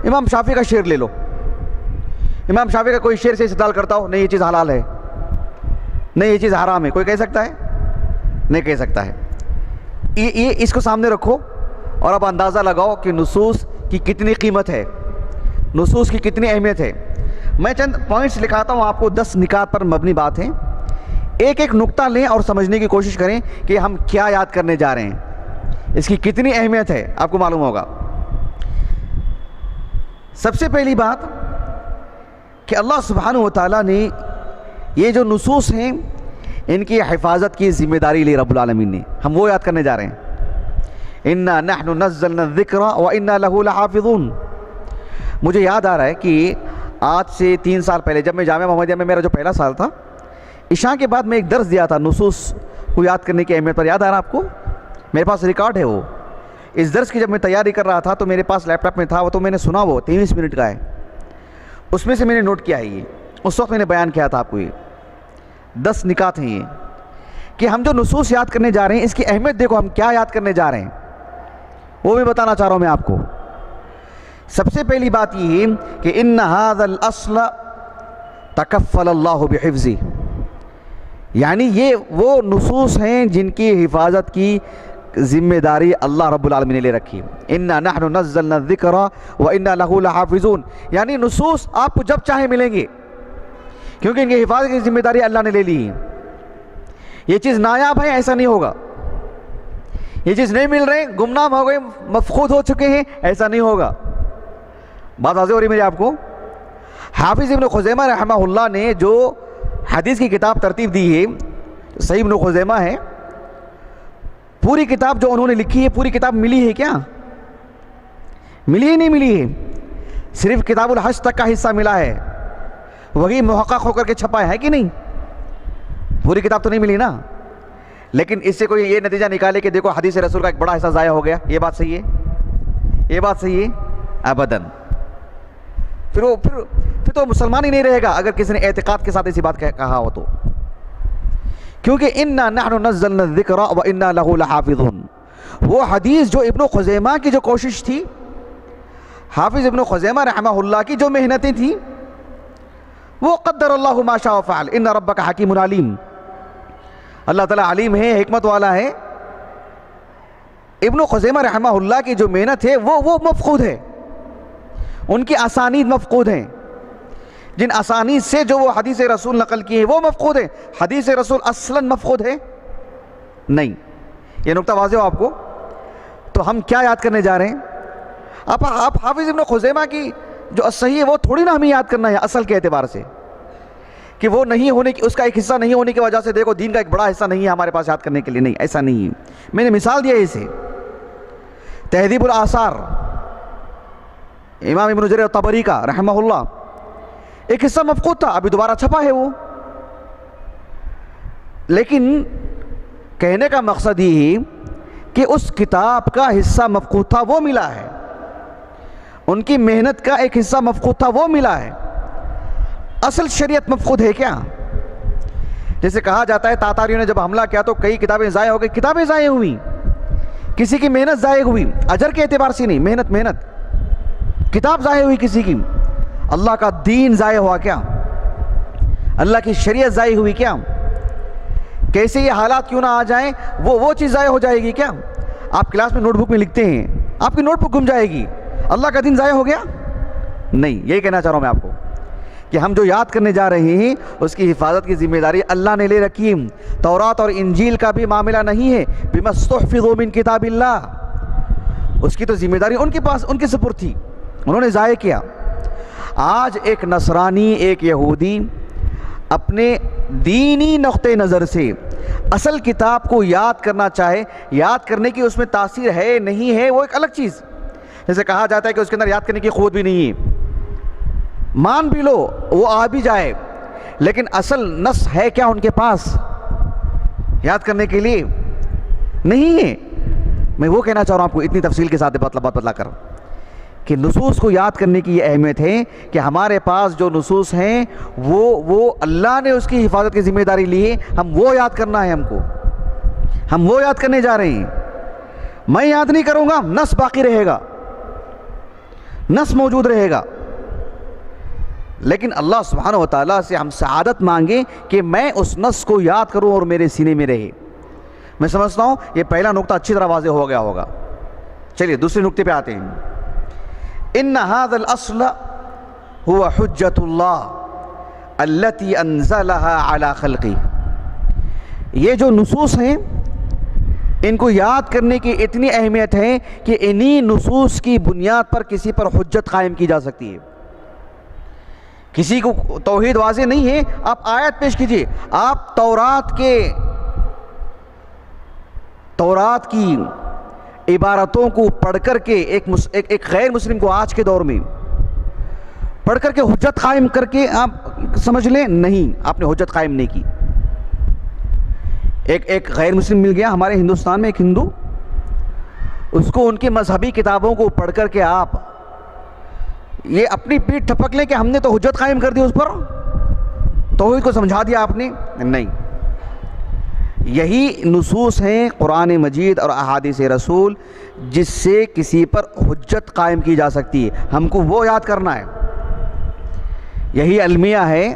امام شافعی کا شعر لے لو، امام شافعی کا کوئی شعر سے استدلال کرتا ہو، نہیں یہ چیز حلال ہے، نہیں یہ چیز حرام ہے، کوئی کہہ سکتا ہے؟ نہیں کہہ سکتا ہے۔ یہ اس کو سامنے رکھو اور اب اندازہ لگاؤ کہ نصوص کی کتنی قیمت ہے، نصوص کی کتنی اہمیت ہے۔ میں چند پوائنٹس لکھاتا ہوں آپ کو، 10 نکات پر مبنی بات ہیں، ایک ایک نقطہ لیں اور سمجھنے کی کوشش کریں کہ ہم کیا یاد کرنے جا رہے ہیں، اس کی کتنی اہمیت ہے آپ کو معلوم ہوگا۔ سب سے پہلی بات کہ اللہ سبحانہ و تعالیٰ نے یہ جو نصوص ہیں ان کی حفاظت کی ذمہ داری لی رب العالمین نے، ہم وہ یاد کرنے جا رہے ہیں۔ اِنَّا نَحْنُ نَزَّلْنَا الذِّكْرَ وَإِنَّا لَهُ لَحَافِظُونَ۔ مجھے یاد آ رہا ہے کہ آج سے 3 سال پہلے جب میں جامعہ محمدیہ میں میرا جو پہلا سال تھا، عشاء کے بعد میں ایک درس دیا تھا نصوص کو یاد کرنے کی اہمیت پر، یاد آ رہا آپ کو؟ میرے پاس ریکارڈ ہے وہ۔ اس درس کی جب میں تیاری کر رہا تھا تو میرے پاس لیپ ٹاپ میں تھا وہ، تو میں نے سنا، وہ 23 منٹ کا ہے، اس میں سے میں نے نوٹ کیا ہے، یہ اس وقت میں نے بیان کیا تھا آپ کو۔ یہ 10 نکات ہیں یہ کہ ہم جو نصوص یاد کرنے جا رہے ہیں اس کی اہمیت دیکھو، ہم کیا یاد کرنے جا رہے ہیں وہ بھی بتانا چاہ رہا ہوں میں آپ کو۔ سب سے پہلی بات یہ کہ ان ھذا الاصل تکفل اللہ بحفظہ، یعنی یہ وہ نصوص ہیں جن کی حفاظت کی ذمہ داری اللہ رب العالمین نے لے رکھی۔ انا نحن نزلنا الذکر وانا لہ لحافظون، یعنی نصوص آپ کو جب چاہے ملیں گے کیونکہ ان کی حفاظت کی ذمہ داری اللہ نے لے لی ہے۔ یہ چیز نایاب ہے ایسا نہیں ہوگا، یہ چیز نہیں مل رہے، گمنام ہو گئے، مفقود ہو چکے ہیں، ایسا نہیں ہوگا۔ بات واضح ہو رہی میری آپ کو؟ حافظ ابن خزیمہ رحمہ اللہ نے جو حدیث کی کتاب ترتیب دی ہے، صحیح ابن خزیمہ ہے، پوری کتاب جو انہوں نے لکھی ہے، پوری کتاب ملی ہے کیا؟ ملی ہے نہیں ملی ہے؟ صرف کتاب الحج تک کا حصہ ملا ہے، وہی محقق ہو کر کے چھپا ہے کہ نہیں؟ پوری کتاب تو نہیں ملی نا. لیکن اس سے کوئی یہ نتیجہ نکالے کہ دیکھو حدیث رسول کا ایک بڑا حصہ ضائع ہو گیا، یہ بات صحیح ہے؟ یہ بات صحیح ہے؟ ابداً. پھر تو مسلمان ہی نہیں رہے گا اگر کسی نے اعتقاد کے ساتھ ایسی بات کہا ہو تو. کیونکہ انا نحن نزلنا الذکر وانا لہ لحافظون، وہ حدیث جو ابن خزیمہ کی جو کوشش تھی، حافظ ابن خزیمہ رحمہ اللہ کی جو محنتیں تھیں، وہ قدر اللہ ما شاء فعل، ان ربک حکیم علیم، اللہ تعالیٰ علیم ہے، حکمت والا ہے. ابن خزیمہ رحمہ اللہ کی جو محنت ہے وہ مفقود ہے، ان کی اسانید مفقود ہیں. جن اسانید سے جو وہ حدیث رسول نقل کی ہے وہ مفقود ہے. حدیث رسول اصلاً مفقود ہے نہیں. یہ نقطہ واضح ہو آپ کو. تو ہم کیا یاد کرنے جا رہے ہیں؟ آپ حافظ ابن خزیمہ کی جو صحیح ہے وہ تھوڑی نا ہمیں یاد کرنا ہے اصل کے اعتبار سے، کہ وہ نہیں ہونے کی، اس کا ایک حصہ نہیں ہونے کی وجہ سے دیکھو دین کا ایک بڑا حصہ نہیں ہے ہمارے پاس یاد کرنے کے لیے. نہیں، ایسا نہیں ہے. میں نے مثال دیا اسے، تہذیب الآثار امام ابن جریر طبری کا رحمہ اللہ، ایک حصہ مفقود تھا، ابھی دوبارہ چھپا ہے وہ. لیکن کہنے کا مقصد یہ کہ اس کتاب کا حصہ مفقود تھا وہ ملا ہے، ان کی محنت کا ایک حصہ مفقود تھا وہ ملا ہے. اصل شریعت مفقود ہے کیا؟ جیسے کہا جاتا ہے تاتاریوں نے جب حملہ کیا تو کئی کتابیں ضائع ہو گئی. کتابیں ضائع ہوئی، کسی کی محنت ضائع ہوئی، اجر کے اعتبار سے نہیں، محنت. کتاب ضائع ہوئی کسی کی، اللہ کا دین ضائع ہوا کیا؟ اللہ کی شریعت ضائع ہوئی کیا؟ کیسے یہ حالات کیوں نہ آ جائیں، وہ چیز ضائع ہو جائے گی کیا؟ آپ کلاس میں نوٹ بک میں لکھتے ہیں، آپ کی نوٹ بک گم جائے گی، اللہ کا دین ضائع ہو گیا؟ نہیں. یہی کہنا چاہ رہا ہوں میں آپ کو کہ ہم جو یاد کرنے جا رہے ہیں اس کی حفاظت کی ذمہ داری اللہ نے لے رکھی. تورات اور انجیل کا بھی معاملہ نہیں ہے، بما استحفظوا من کتاب اللہ، اس کی تو ذمہ داری ان کے پاس، ان کے سپرد تھی، انہوں نے ضائع کیا. آج ایک نصرانی، ایک یہودی اپنے دینی نقطہ نظر سے اصل کتاب کو یاد کرنا چاہے، یاد کرنے کی اس میں تاثیر ہے نہیں ہے وہ ایک الگ چیز. جیسے کہا جاتا ہے کہ اس کے اندر یاد کرنے کی قوت بھی نہیں ہے، مان بھی لو وہ آ بھی جائے، لیکن اصل نص ہے کیا ان کے پاس یاد کرنے کے لیے؟ نہیں ہے. میں وہ کہنا چاہ رہا ہوں آپ کو اتنی تفصیل کے ساتھ بات بتلا کر کہ نصوص کو یاد کرنے کی یہ اہمیت ہے کہ ہمارے پاس جو نصوص ہیں وہ اللہ نے اس کی حفاظت کی ذمہ داری لی ہے، ہم وہ یاد کرنا ہے، ہم وہ یاد کرنے جا رہے ہیں. میں یاد نہیں کروں گا، نص باقی رہے گا، نص موجود رہے گا. لیکن اللہ سبحانہ و تعالیٰ سے ہم سعادت مانگیں کہ میں اس نص کو یاد کروں اور میرے سینے میں رہے. میں سمجھتا ہوں یہ پہلا نقطہ اچھی طرح واضح ہو گیا ہوگا. چلیے دوسرے نقطے پہ آتے ہیں. ان هذا الاصل هو حجت اللہ التي انزلها على خلقه. یہ جو نصوص ہیں ان کو یاد کرنے کی اتنی اہمیت ہے کہ انہی نصوص کی بنیاد پر کسی پر حجت قائم کی جا سکتی ہے. کسی کو توحید واضح نہیں ہے، آپ آیت پیش کیجئے، آپ تورات کی عبارتوں کو پڑھ کر کے ایک غیر مسلم کو آج کے دور میں پڑھ کر کے حجت قائم کر کے آپ سمجھ لیں، نہیں، آپ نے حجت قائم نہیں کی. ایک غیر مسلم مل گیا ہمارے ہندوستان میں، ایک ہندو، اس کو ان کی مذہبی کتابوں کو پڑھ کر کے آپ یہ اپنی پیٹھ ٹھپک لیں کہ ہم نے تو حجت قائم کر دی اس پر، توحید کو سمجھا دیا آپ نے. نہیں، یہی نصوص ہیں قرآن مجید اور احادیث رسول جس سے کسی پر حجت قائم کی جا سکتی ہے، ہم کو وہ یاد کرنا ہے. یہی المیہ ہے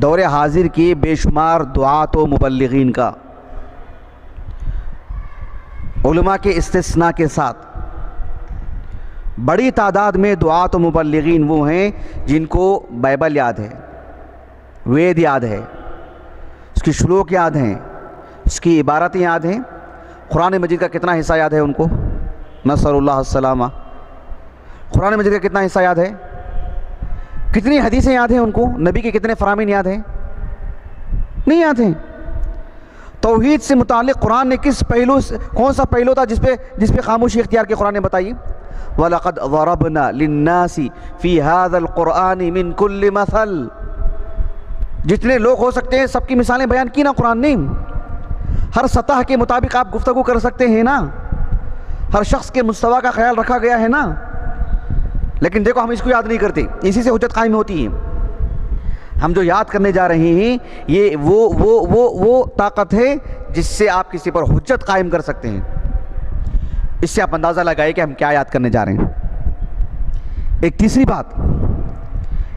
دور حاضر کی بے شمار دعات و مبلغین کا، علماء کے استثناء کے ساتھ بڑی تعداد میں دعات و مبلغین وہ ہیں جن کو بائبل یاد ہے، وید یاد ہے، اس کی شلوک یاد ہیں، اس کی عبارتیں یاد ہیں. قرآن مجید کا کتنا حصہ یاد ہے ان کو؟ نسأل اللہ السلامہ. قرآن مجید کا کتنا حصہ یاد ہے؟ کتنی حدیثیں یاد ہیں ان کو؟ نبی کے کتنے فرامین یاد ہیں؟ نہیں یاد ہیں. توحید سے متعلق قرآن نے کس پہلو، کون سا پہلو تھا جس پہ خاموشی اختیار کی قرآن نے بتائی؟ وَلَقَدْ ضَرَبْنَا لِلنَّاسِ فِي هَذَا الْقُرْآنِ مِنْ كُلِّ مَثَلٍ. جتنے لوگ ہو سکتے ہیں سب کی مثالیں بیان کی نا قرآن نے. ہر سطح کے مطابق آپ گفتگو کر سکتے ہیں نا, ہر شخص کے مستویٰ کا خیال رکھا گیا ہے نا. لیکن دیکھو ہم اس کو یاد نہیں کرتے, اسی سے حجت قائم ہوتی ہے. ہم جو یاد کرنے جا رہے ہیں یہ وہ طاقت ہے جس سے آپ کسی پر حجت قائم کر سکتے ہیں. اس سے آپ اندازہ لگائیں کہ ہم کیا یاد کرنے جا رہے ہیں. ایک تیسری بات,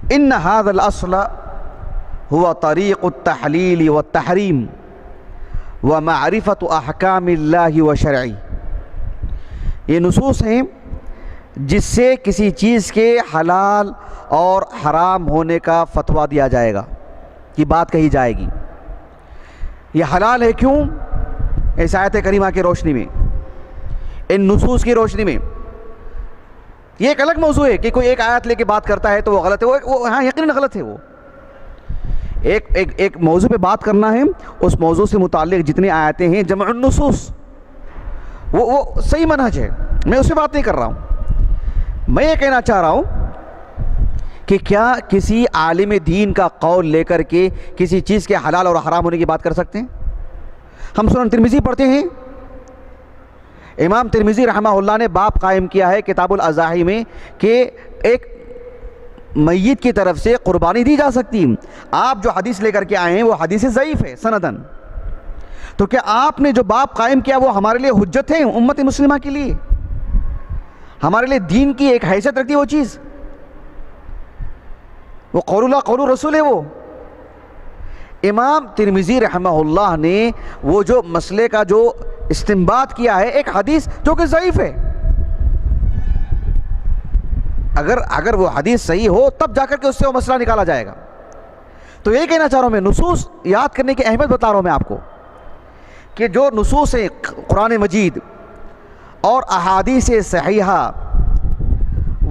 ان هذا الاصل هو طریق التحلیل والتحریم ومعرفت احکام اللہ وشرعی. یہ نصوص ہیں جس سے کسی چیز کے حلال اور حرام ہونے کا فتویٰ دیا جائے گا, کی بات کہی جائے گی. یہ حلال ہے کیوں؟ اس آیت کریمہ کی روشنی میں, ان نصوص کی روشنی میں. یہ ایک الگ موضوع ہے کہ کوئی ایک آیت لے کے بات کرتا ہے تو وہ غلط ہے, وہ ہاں یقیناً غلط ہے. وہ ایک موضوع پہ بات کرنا ہے, اس موضوع سے متعلق جتنی آیتیں ہیں جمع النصوص, وہ صحیح منہج ہے, میں اس پہ بات نہیں کر رہا ہوں. میں یہ کہنا چاہ رہا ہوں کہ کیا کسی عالم دین کا قول لے کر کے کسی چیز کے حلال اور حرام ہونے کی بات کر سکتے ہیں؟ ہم سنن ترمذی پڑھتے ہیں, امام ترمذی رحمہ اللہ نے باب قائم کیا ہے کتاب الاضاحی میں کہ ایک میت کی طرف سے قربانی دی جا سکتی. آپ جو حدیث لے کر کے آئے ہیں وہ حدیث ضعیف ہے سندن, تو کیا آپ نے جو باب قائم کیا وہ ہمارے لیے حجت ہے امت مسلمہ کے لیے؟ ہمارے لیے دین کی ایک حیثیت رکھتی ہے وہ چیز؟ وہ قول اللہ قول رسول ہے. وہ امام ترمذی رحمہ اللہ نے وہ جو مسئلے کا جو استنباط کیا ہے ایک حدیث جو کہ ضعیف ہے, اگر وہ حدیث صحیح ہو تب جا کر کے اس سے وہ مسئلہ نکالا جائے گا. تو یہ کہنا چاہ رہا ہوں میں, نصوص یاد کرنے کی اہمیت بتا رہا ہوں میں آپ کو کہ جو نصوص ہیں قرآن مجید اور احادیث صحیحہ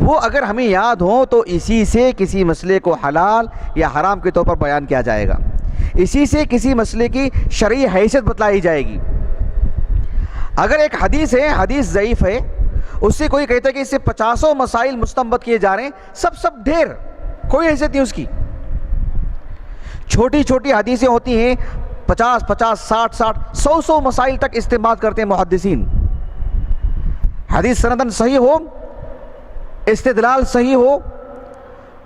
وہ اگر ہمیں یاد ہوں تو اسی سے کسی مسئلے کو حلال یا حرام کے طور پر بیان کیا جائے گا, اسی سے کسی مسئلے کی شرعی حیثیت بتلائی جائے گی. اگر ایک حدیث ہے, حدیث ضعیف ہے, اس سے کوئی کہتا ہے کہ اس سے 50 مسائل مستنبط کیے جا رہے ہیں, سب ڈھیر, کوئی حیثیت نہیں اس کی. چھوٹی چھوٹی حدیثیں ہوتی ہیں 50 60 100 مسائل تک استنباط کرتے ہیں محدثین. حدیث سندن صحیح ہو, استدلال صحیح ہو,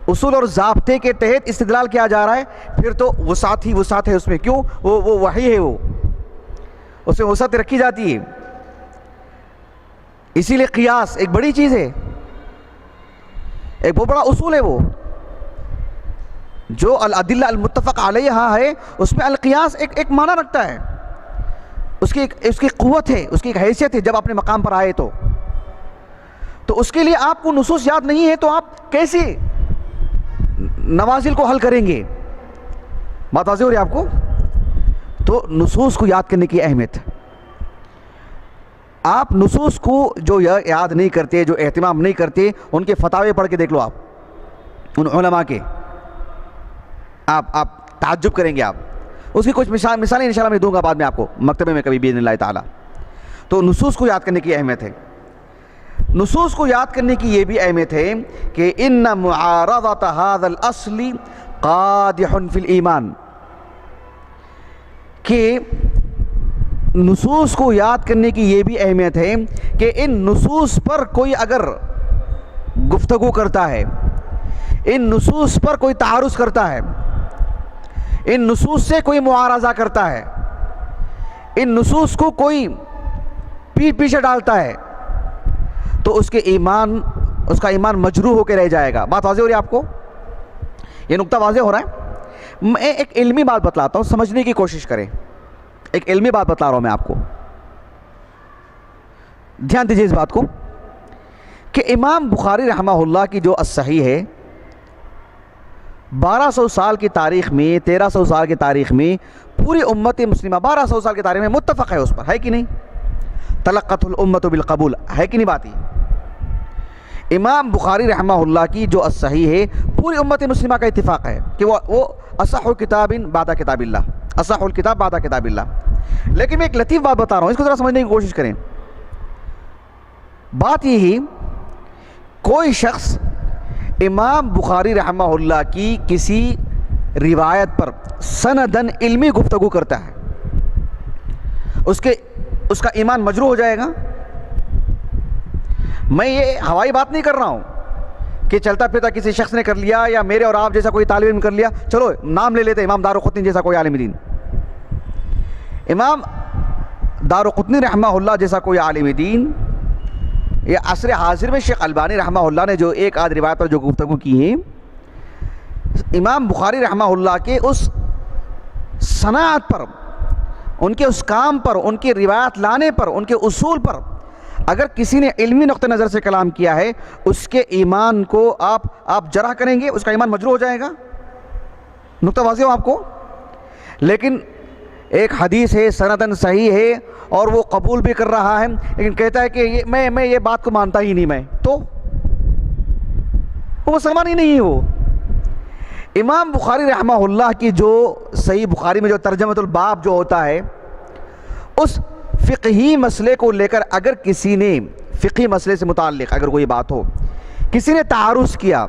اصول اور ضابطے کے تحت استدلال کیا جا رہا ہے, پھر تو وسعت ہے اس میں. کیوں؟ وہ وحی ہے, وہ اس میں وسعت رکھی جاتی ہے. اسی لیے قیاس ایک بڑی چیز ہے, ایک بہت بڑا اصول ہے. وہ جو الادلہ المتفق علیہا ہے اس میں القیاس ایک معنی رکھتا ہے, اس کی قوت ہے, اس کی ایک حیثیت ہے. جب اپنے مقام پر آئے تو اس کے لیے آپ کو نصوص یاد نہیں ہے تو آپ کیسے نوازل کو حل کریں گے؟ بات واضح ہو رہی ہے آپ کو؟ تو نصوص کو یاد کرنے کی اہمیت, آپ نصوص کو جو یاد نہیں کرتے, جو اہتمام نہیں کرتے, ان کے فتاوے پڑھ کے دیکھ لو آپ, ان علماء کے, آپ تعجب کریں گے. آپ اس کی کچھ مثالیں انشاءاللہ میں دوں گا بعد میں آپ کو مکتبے میں کبھی باذن اللہ تعالی. تو نصوص کو یاد کرنے کی اہمیت ہے. نصوص کو یاد کرنے کی یہ بھی اہمیت ہے کہ ان معارضۃ ھذا الاصل قادح فی الایمان, کہ نصوص کو یاد کرنے کی یہ بھی اہمیت ہے کہ ان نصوص پر کوئی اگر گفتگو کرتا ہے, ان نصوص پر کوئی تعارض کرتا ہے, ان نصوص سے کوئی معارضہ کرتا ہے, ان نصوص کو کوئی پیٹ پیچھے ڈالتا ہے, تو اس کا ایمان مجروح ہو کے رہ جائے گا. بات واضح ہو رہی ہے آپ کو؟ یہ نقطہ واضح ہو رہا ہے؟ میں ایک علمی بات بتلاتا ہوں, سمجھنے کی کوشش کریں. ایک علمی بات بتا رہا ہوں میں آپ کو, دھیان دیجیے اس بات کو کہ امام بخاری رحمہ اللہ کی جو الصحیح ہے 1200 سال کی تاریخ میں, 1300 سال کی تاریخ میں پوری امت مسلمہ 1200 سال کی تاریخ میں متفق ہے اس پر, ہے کہ نہیں؟ تلقت الامت بالقبول, ہے کہ نہیں بات یہ؟ امام بخاری رحمہ اللہ کی جو الصحیح ہے پوری امت مسلمہ کا اتفاق ہے کہ وہ اصح کتاب بعد کتاب اللہ, اصح الکتاب بعد کتاب اللہ. لیکن میں ایک لطیف بات بتا رہا ہوں, اس کو ذرا سمجھنے کی کوشش کریں. بات یہی کوئی شخص امام بخاری رحمہ اللہ کی کسی روایت پر سندن علمی گفتگو کرتا ہے، اس کا ایمان مجروح ہو جائے گا؟ میں یہ ہوائی بات نہیں کر رہا ہوں کہ چلتا پھرتا کسی شخص نے کر لیا یا میرے اور آپ جیسا کوئی طالب علم کر لیا، چلو نام لے لیتے امام دارقطنی جیسا کوئی عالم دین. امام دارقطنی رحمہ اللہ جیسا کوئی عالم دین یا عصر حاضر میں شیخ البانی رحمہ اللہ نے جو ایک آدھ روایت پر جو گفتگو کی ہے، امام بخاری رحمہ اللہ کے اس صنعت پر، ان کے اس کام پر، ان کی روایت لانے پر، ان کے اصول پر اگر کسی نے علمی نقطہ نظر سے کلام کیا ہے، اس کے ایمان کو آپ جرح کریں گے، اس کا ایمان مجروح ہو جائے گا. نقطہ واضح ہو آپ کو؟ لیکن ایک حدیث ہے سندن صحیح ہے اور وہ قبول بھی کر رہا ہے، لیکن کہتا ہے کہ میں یہ بات کو مانتا ہی نہیں، میں تو وہ مسلمان ہی نہیں ہے. وہ امام بخاری رحمہ اللہ کی جو صحیح بخاری میں جو ترجمۃ الباب جو ہوتا ہے، اس فقہی مسئلے کو لے کر اگر کسی نے فقہی مسئلے سے متعلق اگر کوئی بات ہو، کسی نے تعارض کیا،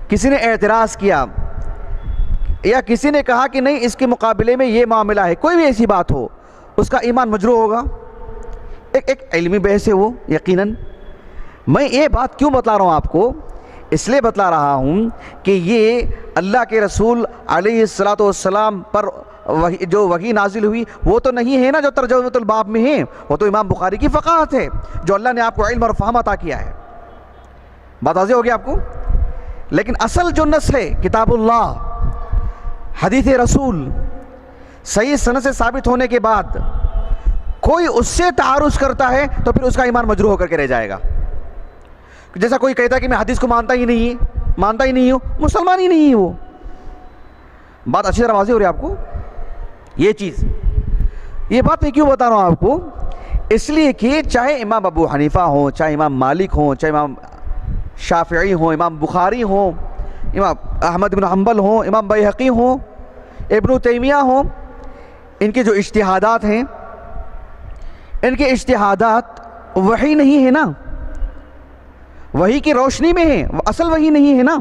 کسی نے اعتراض کیا، یا کسی نے کہا کہ نہیں اس کے مقابلے میں یہ معاملہ ہے، کوئی بھی ایسی بات ہو، اس کا ایمان مجروح ہوگا. ایک علمی بحث ہے وہ یقیناً. میں یہ بات کیوں بتلا رہا ہوں آپ کو؟ اس لیے بتلا رہا ہوں کہ یہ اللہ کے رسول علیہ الصلوۃ والسلام پر جو وحی نازل ہوئی وہ تو نہیں ہے نا جو ترجمۃ الباب میں ہے، وہ تو امام بخاری کی فقاہت ہے جو اللہ نے آپ کو علم اور فہم عطا کیا ہے. بات واضح ہوگی آپ کو؟ لیکن اصل جو نص ہے کتاب اللہ، حدیث رسول، صحیح سند سے ثابت ہونے کے بعد کوئی اس سے تعارض کرتا ہے تو پھر اس کا ایمان مجروح ہو کر کے رہ جائے گا. جیسا کوئی کہتا ہے کہ میں حدیث کو مانتا ہی نہیں ہوں، مسلمان ہی نہیں ہے وہ. بات اچھی طرح واضح ہو رہی ہے آپ کو؟ یہ بات میں کیوں بتا رہا ہوں آپ کو؟ اس لیے کہ چاہے امام ابو حنیفہ ہوں، چاہے امام مالک ہوں، چاہے امام شافعی ہوں، امام بخاری ہوں، امام احمد بن حنبل ہوں، امام بیہقی ہوں، ابن تیمیہ ہوں، ان کے جو اجتہادات ہیں، ان کے اجتہادات وحی نہیں ہے نا، وحی کی روشنی میں ہے، اصل وحی نہیں ہے نا.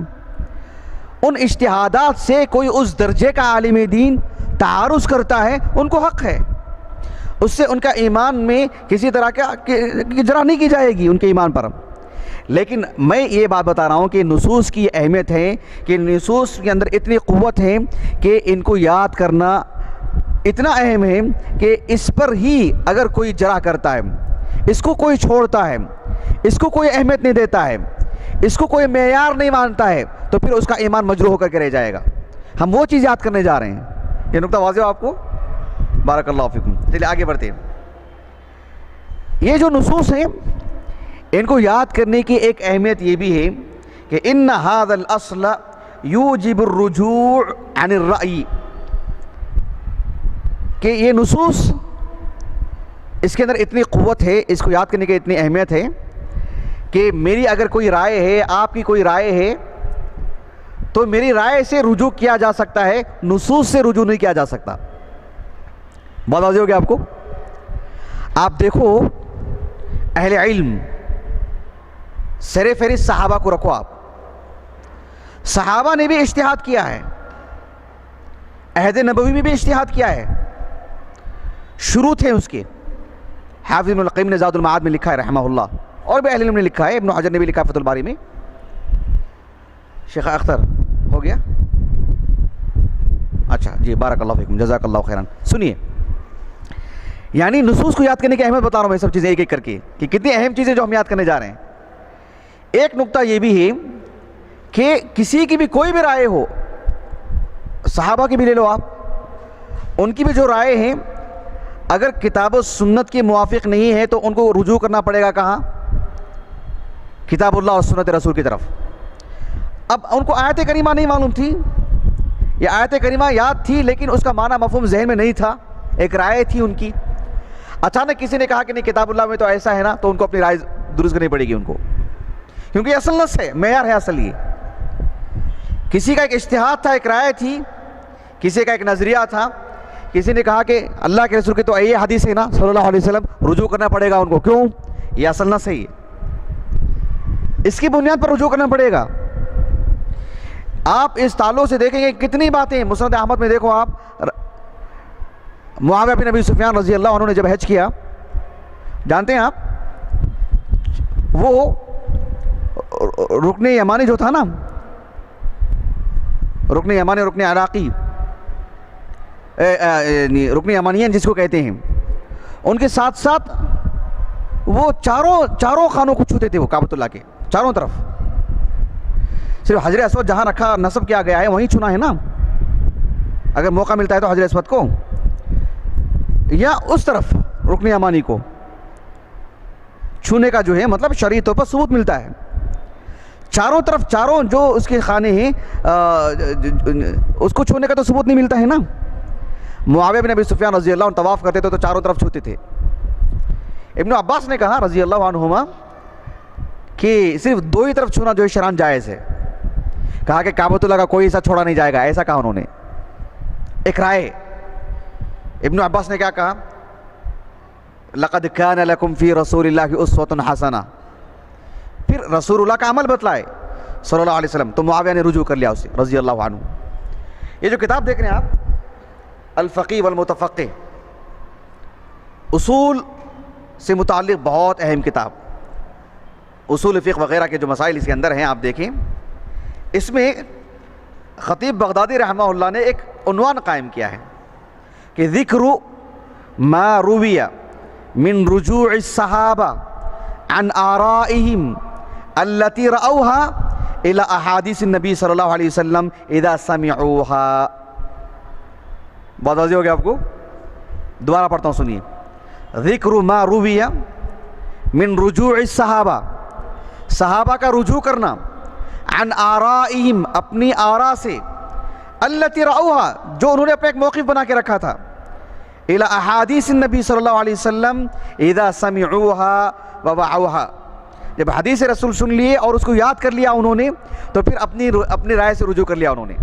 ان اجتہادات سے کوئی اس درجے کا عالم دین تعارض کرتا ہے، ان کو حق ہے، اس سے ان کا ایمان میں کسی طرح کا جرح نہیں کی جائے گی ان کے ایمان پر. لیکن میں یہ بات بتا رہا ہوں کہ نصوص کی اہمیت ہے، کہ نصوص کے اندر اتنی قوت ہے کہ ان کو یاد کرنا اتنا اہم ہے کہ اس پر ہی اگر کوئی جرح کرتا ہے، اس کو کوئی چھوڑتا ہے، اس کو کوئی اہمیت نہیں دیتا ہے، اس کو کوئی معیار نہیں مانتا ہے، تو پھر اس کا ایمان مجروح ہو کر کے رہ جائے گا. ہم وہ چیز یاد کرنے جا رہے ہیں. یہ نقطہ واضح ہو آپ کو؟ بارک اللہ فیکم. چلیے آگے بڑھتے ہیں. یہ جو نصوص ہیں ان کو یاد کرنے کی ایک اہمیت یہ بھی ہے کہ ان ھذا الاصل یوجب الرجوع عن الرأی، کہ یہ نصوص اس کے اندر اتنی قوت ہے، اس کو یاد کرنے کی اتنی اہمیت ہے کہ میری اگر کوئی رائے ہے، آپ کی کوئی رائے ہے، تو میری رائے سے رجوع کیا جا سکتا ہے، نصوص سے رجوع نہیں کیا جا سکتا. بات واضح ہو گیا آپ کو؟ آپ دیکھو اہل علم، سر فہرست صحابہ کو رکھو. آپ صحابہ نے بھی اجتہاد کیا ہے، عہد نبوی میں بھی اجتہاد کیا ہے، شروع تھے اس کے. حافظ ابن القیم نے زاد المعاد میں لکھا ہے رحمہ اللہ، اور بھی اہل علم نے لکھا ہے، ابن حجر نے بھی لکھا ہے فتح الباری میں. شیخ اختر ہو گیا؟ اچھا جی، بارک اللہ فیکم، جزاک اللہ خیرا. سنیے، یعنی نصوص کو یاد کرنے کی اہمیت بتا رہا ہوں میں سب چیزیں ایک ایک کر کے، کہ کتنی اہم چیزیں جو ہم یاد کرنے جا رہے ہیں. ایک نقطہ یہ بھی ہے کہ کسی کی بھی کوئی بھی رائے ہو، صحابہ کی بھی لے لو آپ، ان کی بھی جو رائے ہیں اگر کتاب و سنت کے موافق نہیں ہے تو ان کو رجوع کرنا پڑے گا کہاں؟ کتاب اللہ اور سنت رسول کی طرف. اب ان کو آیت کریمہ نہیں معلوم تھی، یا آیت کریمہ یاد تھی لیکن اس کا معنی مفہوم ذہن میں نہیں تھا، ایک رائے تھی ان کی. اچانک کسی نے کہا کہ نہیں کتاب اللہ میں تو ایسا ہے نا، تو ان کو اپنی رائے درست کرنی پڑے گی ان کو، کیونکہ یہ اصل نص ہے، معیار ہے اصل. یہ کسی کا ایک اجتہاد تھا، ایک رائے تھی، کسی کا ایک نظریہ تھا، کسی نے کہا کہ اللہ کے رسول کی تو یہ حدیث ہے نا صلی اللہ علیہ وسلم، رجوع کرنا پڑے گا ان کو. کیوں؟ یہ اصل نص ہے. اس کی بنیاد پر رجوع کرنا پڑے گا. آپ اس تعلق سے دیکھیں گے کتنی باتیں مسند احمد میں. دیکھو آپ معاویہ بن ابی سفیان رضی اللہ عنہ نے جب حج کیا, جانتے ہیں آپ, وہ رکن یمانی جو تھا نا, رکن یمانی, رکن عراقی, رکن یمانیین جس کو کہتے ہیں, ان کے ساتھ ساتھ وہ چاروں خانوں کو چھوتے تھے, وہ کعبۃ اللہ کے چاروں طرف. صرف حجر اسود جہاں رکھا نصب کیا گیا ہے وہیں چھونا ہے نا, اگر موقع ملتا ہے تو حجر اسود کو, یا اس طرف رکن یمانی کو چھونے کا جو ہے مطلب شرعی طور پر ثبوت ملتا ہے. چاروں طرف چاروں جو اس کے خانے ہیں اس کو چھونے کا تو ثبوت نہیں ملتا ہے نا. معاویہ بن ابی سفیان رضی اللہ عنہ طواف کرتے تھے تو چاروں طرف چھوتے تھے. ابن عباس نے کہا رضی اللہ عنہما کہ صرف دو ہی طرف چھونا جو ہے شرعاً جائز ہے. کہا کہ کعبۃ اللہ کا کوئی حصہ چھوڑا نہیں جائے گا, ایسا کہا انہوں نے, ایک رائے. ابن عباس نے کیا کہا, لقد کان لکم فی رسول اللہ اسوۃ حسنہ, پھر رسول اللہ کا عمل بتلائے صلی اللہ علیہ وسلم. تو معاویہ نے رجوع کر لیا اسے رضی اللہ عنہ. یہ جو کتاب دیکھ رہے ہیں آپ الفقی والمتفقہ, اصول سے متعلق بہت اہم کتاب, اصول فقہ وغیرہ کے جو مسائل اس کے اندر ہیں آپ دیکھیں. اس میں خطیب بغدادی رحمہ اللہ نے ایک عنوان قائم کیا ہے کہ ذکر ما روی من رجوع الصحابہ عن آرائهم التي رأوها الى احادیث النبی صلی اللہ علیہ وسلم اذا سمعوها. بات واضح ہو گیا آپ کو, دوبارہ پڑھتا ہوں سنیے. ذکر ما روی من رجوع الصحابہ, صحابہ کا رجوع کرنا, عن آرائهم اپنی آراء سے, التي رأوها جو انہوں نے اپنا ایک موقف بنا کے رکھا تھا, الى احادیث النبی صلی اللہ علیہ وسلم اذا سمعوها ووعوها, جب حدیث رسول سن لیے اور اس کو یاد کر لیا انہوں نے تو پھر اپنی رائے سے رجوع کر لیا انہوں نے.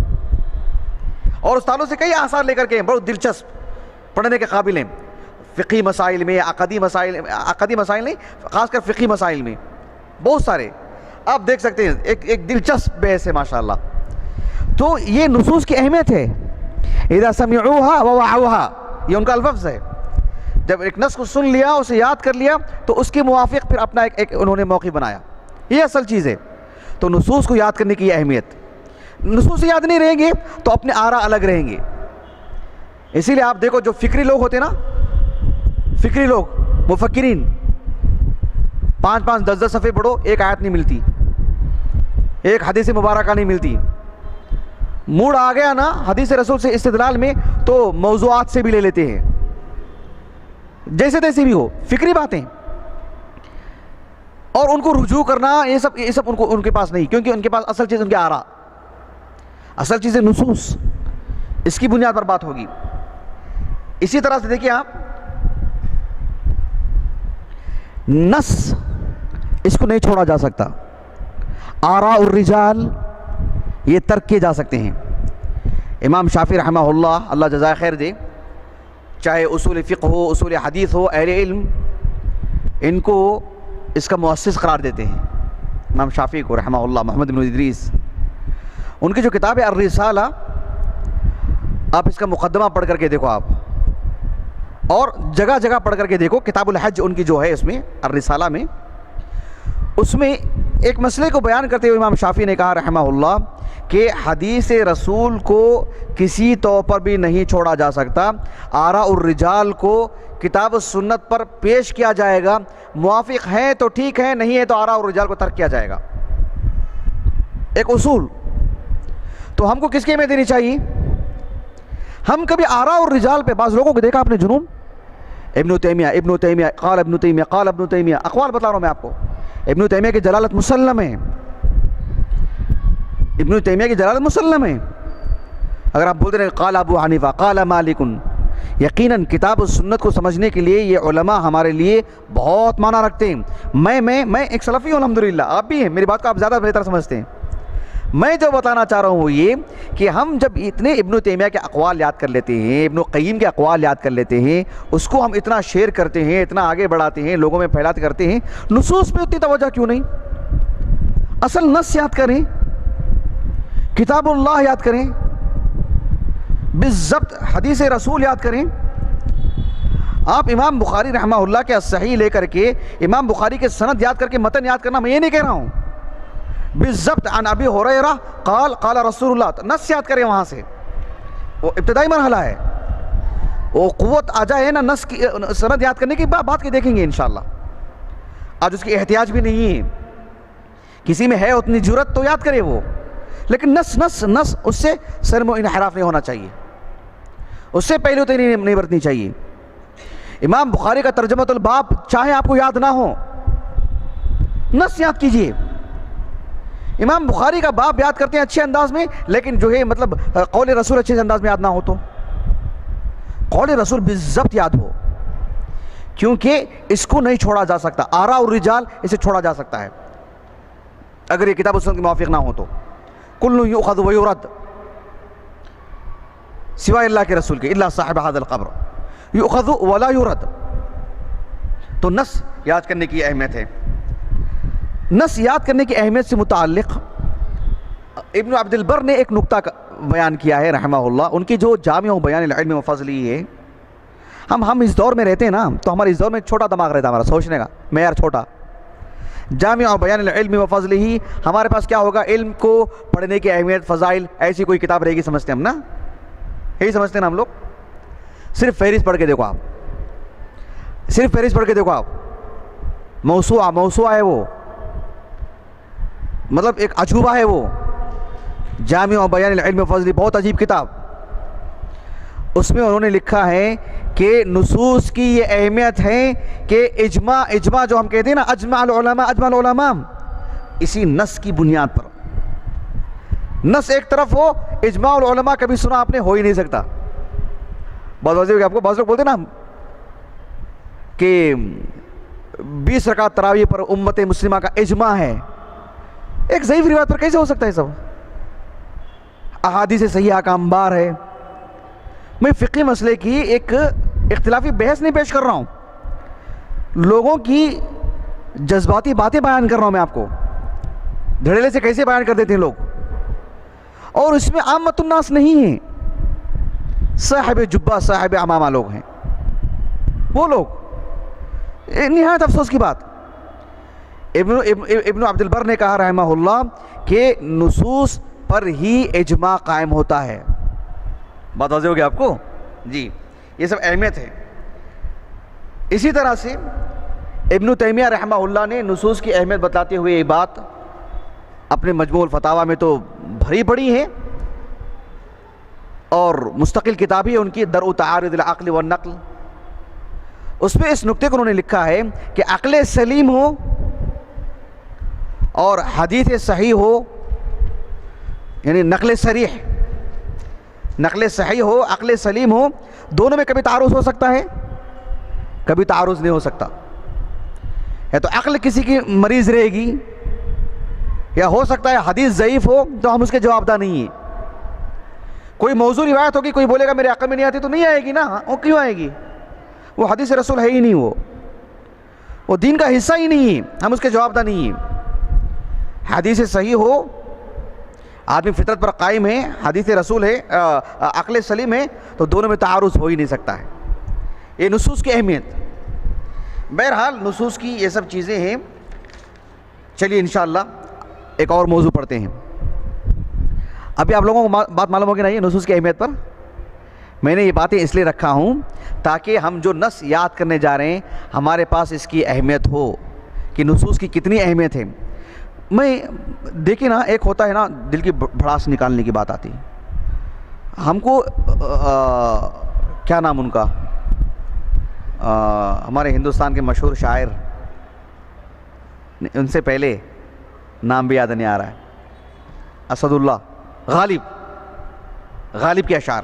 اور اس تعلق سے کئی آثار لے کر کے بہت دلچسپ پڑھنے کے قابل ہیں, فقہی مسائل میں, عقدی مسائل نہیں, خاص کر فقہی مسائل میں بہت سارے آپ دیکھ سکتے ہیں. ایک دلچسپ بحث ہے ماشاءاللہ. تو یہ نصوص کی اہمیت ہے. اذا سمعوها ووعوها یہ ان کا الفظ ہے. جب ایک نص کو سن لیا, اسے یاد کر لیا تو اس کے موافق پھر اپنا ایک انہوں نے موقف بنایا. یہ اصل چیز ہے. تو نصوص کو یاد کرنے کی یہ اہمیت. نصوص یاد نہیں رہیں گے تو اپنے آراء الگ رہیں گے. اسی لیے آپ دیکھو جو فکری لوگ ہوتے ہیں نا, فکری لوگ, مفکرین, 5-5 10-10 صفحے پڑھو, ایک آیت نہیں ملتی, ایک حدیث مبارکہ نہیں ملتی. موڈ آ گیا نا حدیث رسول سے استدلال میں تو موضوعات سے بھی لے لیتے ہیں, جیسے تیسے بھی ہو, فکری باتیں. اور ان کو رجوع کرنا یہ سب ان کے پاس نہیں, کیونکہ ان کے پاس اصل چیز ان کے آراء, اصل چیز ہے نصوص. اس کی بنیاد پر بات ہوگی. اسی طرح سے دیکھیے آپ, نص اس کو نہیں چھوڑا جا سکتا. آراء الرجال یہ ترک کیے جا سکتے ہیں. امام شافعی رحمہ اللہ, اللہ جزائے خیر دے, چاہے اصول فقہ ہو, اصول حدیث ہو, اہل علم ان کو اس کا مؤسس قرار دیتے ہیں. امام شافعی کو رحمہ اللہ, محمد بن ادریس, ان کی جو کتاب ہے الرسالہ, آپ اس کا مقدمہ پڑھ کر کے دیکھو آپ, اور جگہ جگہ پڑھ کر کے دیکھو. کتاب الحج ان کی جو ہے اس میں الرسالہ میں, اس میں ایک مسئلے کو بیان کرتے ہوئے امام شافعی نے کہا رحمہ اللہ کہ حدیث رسول کو کسی طور پر بھی نہیں چھوڑا جا سکتا. آراء الرجال کو کتاب السنت پر پیش کیا جائے گا, موافق ہیں تو ٹھیک ہے, نہیں ہے تو آراء الرجال کو ترک کیا جائے گا. ایک اصول. تو ہم کو کس کی اہمیت دینی چاہیے؟ ہم کبھی آراء الرجال پہ, بعض لوگوں کو دیکھا آپ نے جنون, ابن تیمیہ قال ابن تیمیہ, اقوال بتا رہا ہوں میں آپ کو. ابن تیمیہ کی جلالت مسلم ہے, ابن تیمیہ کی جلالت مسلم ہے. اگر آپ بولتے رہے قال ابو حنیفہ, قال مالک, یقیناً کتاب و سنت کو سمجھنے کے لیے یہ علماء ہمارے لیے بہت معنی رکھتے ہیں. میں ایک سلفی ہوں الحمدللہ, آپ بھی ہیں, میری بات کو آپ زیادہ بہتر سمجھتے ہیں. میں جو بتانا چاہ رہا ہوں وہ یہ کہ ہم جب اتنے ابن تیمیہ کے اقوال یاد کر لیتے ہیں, ابن قیم کے اقوال یاد کر لیتے ہیں, اس کو ہم اتنا شیئر کرتے ہیں, اتنا آگے بڑھاتے ہیں, لوگوں میں پھیلاتے کرتے ہیں, نصوص پہ اتنی توجہ کیوں نہیں؟ اصل نص یاد کریں، کتاب اللہ یاد کریں، بالضبط حدیث رسول یاد کریں. آپ امام بخاری رحمہ اللہ کے صحیح لے کر کے امام بخاری کے سند یاد کر کے متن یاد کرنا، میں یہ نہیں کہہ رہا ہوں. بالضبط عن ابی ہریرہ قال قال رسول اللہ، نص یاد کریں وہاں سے. وہ ابتدائی مرحلہ ہے، وہ قوت آ جائے نا نص کی سند یاد کرنے کی بات کے دیکھیں گے انشاءاللہ. آج اس کی احتیاج بھی نہیں ہے، کسی میں ہے اتنی جرت تو یاد کرے وہ، لیکن نص نص نص اس سے سر میں انحراف نہیں ہونا چاہیے، اس سے پہلے تو نہیں برتنی چاہیے. امام بخاری کا ترجمۃ الباب چاہے آپ کو یاد نہ ہو، نص یاد کیجئے. امام بخاری کا باب یاد کرتے ہیں اچھے انداز میں، لیکن جو ہے مطلب قول رسول اچھے انداز میں یاد نہ ہو تو قول رسول بالضبط یاد ہو، کیونکہ اس کو نہیں چھوڑا جا سکتا. آراء الرجال اسے چھوڑا جا سکتا ہے اگر یہ کتاب و سنت کے موافق نہ ہو تو. کل یؤخذ و یرد سوائے اللہ کے رسول کے، الا صاحب هذا القبر یؤخذ ولا یرد. تو نص یاد کرنے کی اہمیت ہے. نص یاد کرنے کی اہمیت سے متعلق ابن عبد البر نے ایک نکتہ بیان کیا ہے رحمہ اللہ. ان کی جو جامع بیان العلم و فضلہ ہے، ہم اس دور میں رہتے ہیں نا، تو ہمارے اس دور میں چھوٹا دماغ رہتا ہے، ہمارا سوچنے کا معیار چھوٹا. جامع بیان العلم و فضلہ، ہمارے پاس کیا ہوگا؟ علم کو پڑھنے کی اہمیت، فضائل، ایسی کوئی کتاب رہے گی سمجھتے ہم نا، یہی سمجھتے ہیں نا ہم لوگ. صرف فہرست پڑھ کے دیکھو آپ، صرف فہرست پڑھ کے دیکھو آپ. موسوعہ ہے وہ، مطلب ایک عجوبہ ہے وہ. جامع بیان العلم و فضلہ بہت عجیب کتاب. اس میں انہوں نے لکھا ہے کہ نصوص کی یہ اہمیت ہے کہ اجماع جو ہم کہتے ہیں نا، اجماع العلماء، اسی نص کی بنیاد پر. نص ایک طرف ہو، اجماع العلماء کبھی سنا آپ نے ہو ہی نہیں سکتا. بہت واضح ہو گیا آپ کو. بعض لوگ بولتے نا کہ 20 رکعت تراویح پر امت مسلمہ کا اجماع ہے. ایک ضعیف روایت پر کیسے ہو سکتا ہے سب؟ احادیث صحیحہ کا انبار ہے. میں فقہی مسئلے کی ایک اختلافی بحث نہیں پیش کر رہا ہوں، لوگوں کی جذباتی باتیں بیان کر رہا ہوں میں آپ کو. دھڑیلے سے کیسے بیان کر دیتے ہیں لوگ، اور اس میں عامت الناس نہیں ہیں، صاحب جبہ صاحب عمامہ لوگ ہیں وہ لوگ. نہایت افسوس کی بات. ابن عبد البر نے کہا رحمہ اللہ کہ نصوص پر ہی اجماع قائم ہوتا ہے. بات واضح ہو گیا آپ کو جی. یہ سب اہمیت ہے. اسی طرح سے ابن تیمیہ رحمہ اللہ نے نصوص کی اہمیت بتاتے ہوئے یہ بات اپنے مجموع الفتاویٰ میں تو بھری پڑی ہے، اور مستقل کتاب ہی ان کی درء تعارض العقل والنقل. اس میں اس نکتے کو انہوں نے لکھا ہے کہ عقل سلیم ہو اور حدیث صحیح ہو، یعنی نقل صریح، نقل صحیح ہو، عقل سلیم ہو، دونوں میں کبھی تعارض ہو سکتا ہے، کبھی تعارض نہیں ہو سکتا. یا تو عقل کسی کی مریض رہے گی، یا ہو سکتا ہے حدیث ضعیف ہو تو ہم اس کے جواب دہ نہیں ہیں. کوئی موضوع روایت ہوگی، کوئی بولے گا میرے عقل میں نہیں آتی، تو نہیں آئے گی نا. وہ کیوں آئے گی؟ وہ حدیث رسول ہے ہی نہیں، وہ دین کا حصہ ہی نہیں ہے، ہم اس کے جواب دہ نہیں ہیں. حدیث صحیح ہو، آدمی فطرت پر قائم ہے، حدیث رسول ہے، عقل سلیم ہے، تو دونوں میں تعارض ہو ہی نہیں سکتا ہے. یہ نصوص کی اہمیت. بہرحال نصوص کی یہ سب چیزیں ہیں. چلیے انشاءاللہ ایک اور موضوع پڑھتے ہیں. ابھی آپ لوگوں کو بات معلوم ہوگی نا یہ نصوص کی اہمیت پر. میں نے یہ باتیں اس لیے رکھا ہوں تاکہ ہم جو نص یاد کرنے جا رہے ہیں ہمارے پاس اس کی اہمیت ہو کہ نصوص کی کتنی اہمیت ہے. میں دیکھیں نا، ایک ہوتا ہے نا دل کی بھڑاس نکالنے کی بات آتی. ہم کو کیا نام ان کا، ہمارے ہندوستان کے مشہور شاعر، ان سے پہلے نام بھی یاد نہیں آ رہا ہے، اسد اللہ غالب کے اشعار.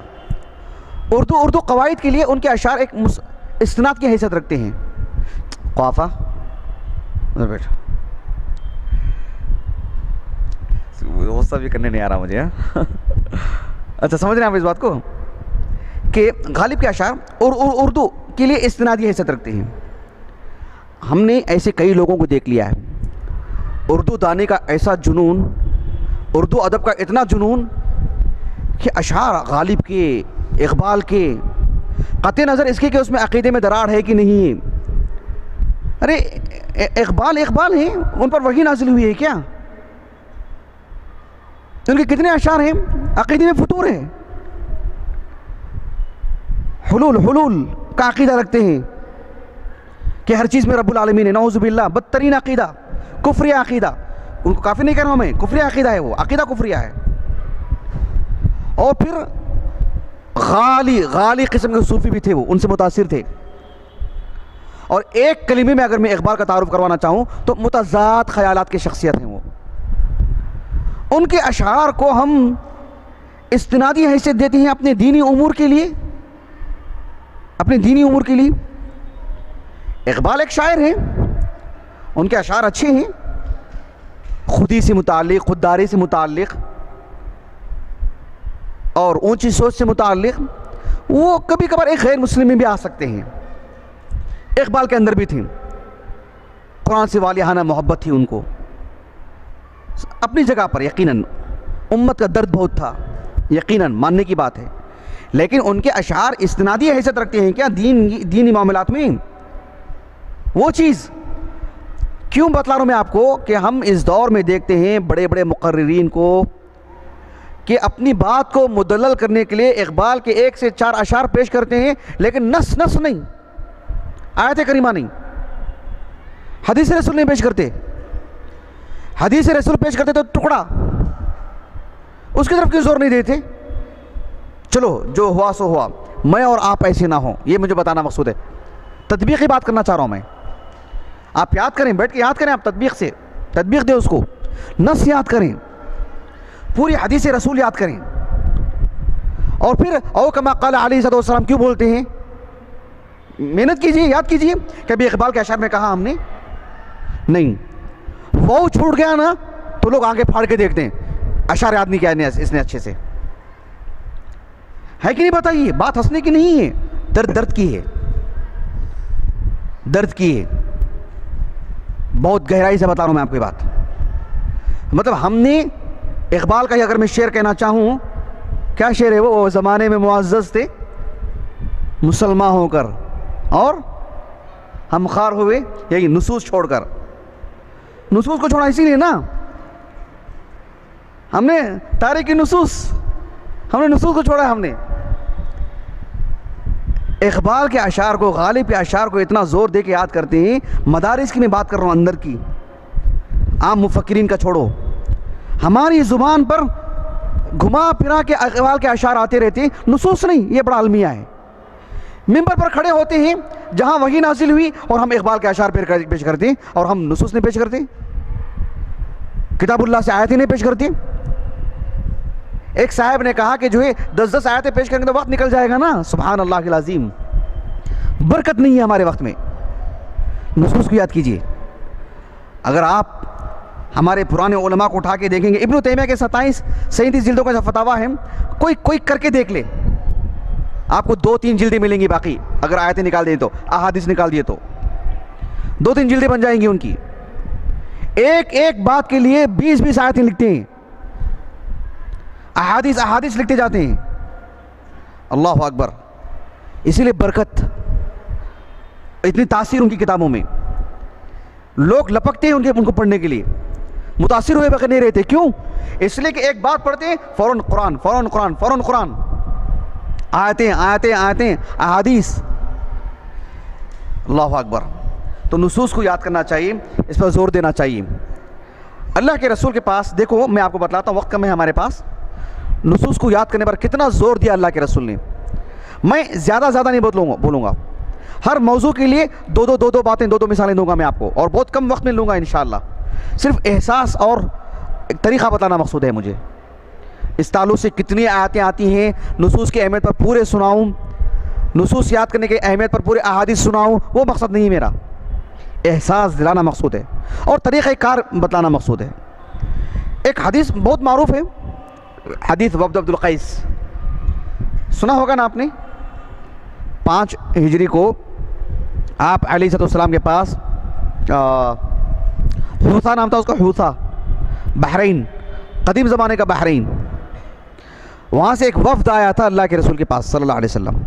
اردو قواعد کے لیے ان کے اشعار ایک استناد کی حیثیت رکھتے ہیں. قافہ بیٹھا، وہ سب بھی کرنے نہیں آ رہا مجھے. اچھا سمجھ رہے ہیں آپ اس بات کو کہ غالب کے اشعار اور اردو کے لیے استنادی حیثیت رکھتے ہیں. ہم نے ایسے کئی لوگوں کو دیکھ لیا ہے اردو دانی کا ایسا جنون، اردو ادب کا اتنا جنون کہ اشعار غالب کے، اقبال کے، قطع نظر اس کے کہ اس میں عقیدے میں دراڑ ہے کہ نہیں ہے. ارے اقبال ہیں، ان پر وحی نازل ہوئی ہے کیا؟ ان کے کتنے اشعار ہیں عقیدے میں فطور ہے. حلول کا عقیدہ رکھتے ہیں کہ ہر چیز میں رب العالمین ہے. نعوذ باللہ، بدترین عقیدہ، کفری عقیدہ. ان کو کافی نہیں کہہ رہا ہوں میں، کفری عقیدہ ہے، وہ عقیدہ کفریہ ہے. اور پھر غالی قسم کے صوفی بھی تھے، وہ ان سے متاثر تھے. اور ایک کلمے میں اگر میں اقبال کا تعارف کروانا چاہوں تو متضاد خیالات کی شخصیت ہیں وہ. ان کے اشعار کو ہم استنادی حیثیت دیتے ہیں اپنے دینی امور کے لیے، اپنے دینی امور کے لیے. اقبال ایک شاعر ہیں، ان کے اشعار اچھے ہیں، خودی سے متعلق، خودداری سے متعلق اور اونچی سوچ سے متعلق. وہ کبھی کبھار ایک غیر مسلم میں بھی آ سکتے ہیں. اقبال کے اندر بھی تھی قرآن سے والہانہ محبت تھی ان کو اپنی جگہ پر. یقیناً امت کا درد بہت تھا، یقیناً ماننے کی بات ہے. لیکن ان کے اشعار استنادی حیثیت رکھتے ہیں کیا دینی معاملات میں؟ وہ چیز کیوں بتلا رہا ہوں میں آپ کو کہ ہم اس دور میں دیکھتے ہیں بڑے بڑے مقررین کو کہ اپنی بات کو مدلل کرنے کے لیے اقبال کے 1 سے 4 اشعار پیش کرتے ہیں، لیکن نص نہیں، آیت کریمہ نہیں، حدیث رسول نہیں پیش کرتے. حدیث رسول پیش کرتے تو ٹکڑا، اس کی طرف کیوں زور نہیں دیتے؟ چلو جو ہوا سو ہوا، میں اور آپ ایسے نہ ہوں، یہ مجھے بتانا مقصود ہے. تطبیق کی بات کرنا چاہ رہا ہوں میں. آپ یاد کریں، بیٹھ کے یاد کریں، آپ تطبیق دیں اس کو، نص یاد کریں، پوری حدیث رسول یاد کریں. اور پھر او کما قال علیہ الصلوۃ والسلام کیوں بولتے ہیں؟ محنت کیجئے، یاد کیجئے. کبھی اقبال کے اشعار میں کہا ہم نے نہیں. وہ چھوٹ گیا نا تو لوگ آگے پھاڑ کے دیکھتے ہیں اشعار یاد نہیں کیا اس نے اچھے سے. ہے کہ نہیں؟ بتائیے. بات ہنسنے کی نہیں ہے، درد کی ہے، درد کی ہے. بہت گہرائی سے بتا رہا ہوں میں آپ کی بات. مطلب ہم نے اقبال کا ہی اگر میں شعر کہنا چاہوں، کیا شعر ہے وہ زمانے میں معزز تھے مسلمان ہو کر اور ہم خار ہوئے، یہی نصوص چھوڑ کر. نصوص کو چھوڑا اسی لیے نا، ہم نے تاریخی نصوص، ہم نے نصوص کو چھوڑا. ہم نے اقبال کے اشعار کو، غالب کے اشعار کو اتنا زور دے کے یاد کرتے ہیں. مدارس کی میں بات کر رہا ہوں، اندر کی، عام مفکرین کا چھوڑو. ہماری زبان پر گھما پھرا کے اقبال کے اشعار آتے رہتے ہیں، نصوص نہیں. یہ بڑا المیہ ہے. منبر پر کھڑے ہوتے ہیں جہاں وحی نازل ہوئی اور ہم اقبال کے اشعار پیش کرتے ہیں، اور ہم نصوص نہیں پیش کرتے، کتاب اللہ سے آیتیں نہیں پیش کرتے. ایک صاحب نے کہا کہ جو ہے 10 آیتیں پیش کریں گے تو وقت نکل جائے گا نا. سبحان اللہ العظیم، برکت نہیں ہے ہمارے وقت میں. نصوص کو یاد کیجئے. اگر آپ ہمارے پرانے علماء کو اٹھا کے دیکھیں گے، ابن تیمیہ کے 37 جلدوں کا جو فتاویٰ ہے، کوئی کر کے دیکھ لے، آپ کو 2-3 جلدیں ملیں گی. باقی اگر آیتیں نکال دیں تو، احادیث نکال دیے تو 2-3 جلدیں بن جائیں گی ان کی. ایک بات کے لیے 20 آیتیں لکھتے ہیں، احادیث لکھتے جاتے ہیں. اللہ اکبر. اسی لیے برکت، اتنی تاثیر ان کی کتابوں میں. لوگ لپکتے ہیں ان کو پڑھنے کے لیے، متاثر ہوئے بغیر نہیں رہتے. کیوں؟ اس لیے کہ ایک بات پڑھتے ہیں فوراً قرآن، آیتیں احادیث. اللہ اکبر. تو نصوص کو یاد کرنا چاہیے، اس پر زور دینا چاہیے. اللہ کے رسول کے پاس دیکھو، میں آپ کو بتلاتا ہوں، وقت کم ہے ہمارے پاس. نصوص کو یاد کرنے پر کتنا زور دیا اللہ کے رسول نے. میں زیادہ نہیں بولوں گا. ہر موضوع کے لیے دو باتیں، دو مثالیں دوں گا میں آپ کو، اور بہت کم وقت میں لوں گا انشاءاللہ. صرف احساس اور ایک طریقہ بتانا مقصود ہے مجھے. اس تعلق سے کتنی آیتیں آتی ہیں، نصوص کی اہمیت پر پورے سناؤں، نصوص یاد کرنے کی اہمیت پر پورے احادیث سناؤں، وہ مقصد نہیں میرا. احساس دلانا مقصود ہے اور طریقہ کار بتلانا مقصود ہے. ایک حدیث بہت معروف ہے، حدیث وفد عبد القیس، سنا ہوگا نا آپ نے. 5 ہجری کو آپ علیہ السلام کے پاس حوثا نام تھا اس کا, حوثا, بحرین, قدیم زمانے کا بحرین. وہاں سے ایک وفد آیا تھا اللہ کے رسول کے پاس صلی اللہ علیہ وسلم.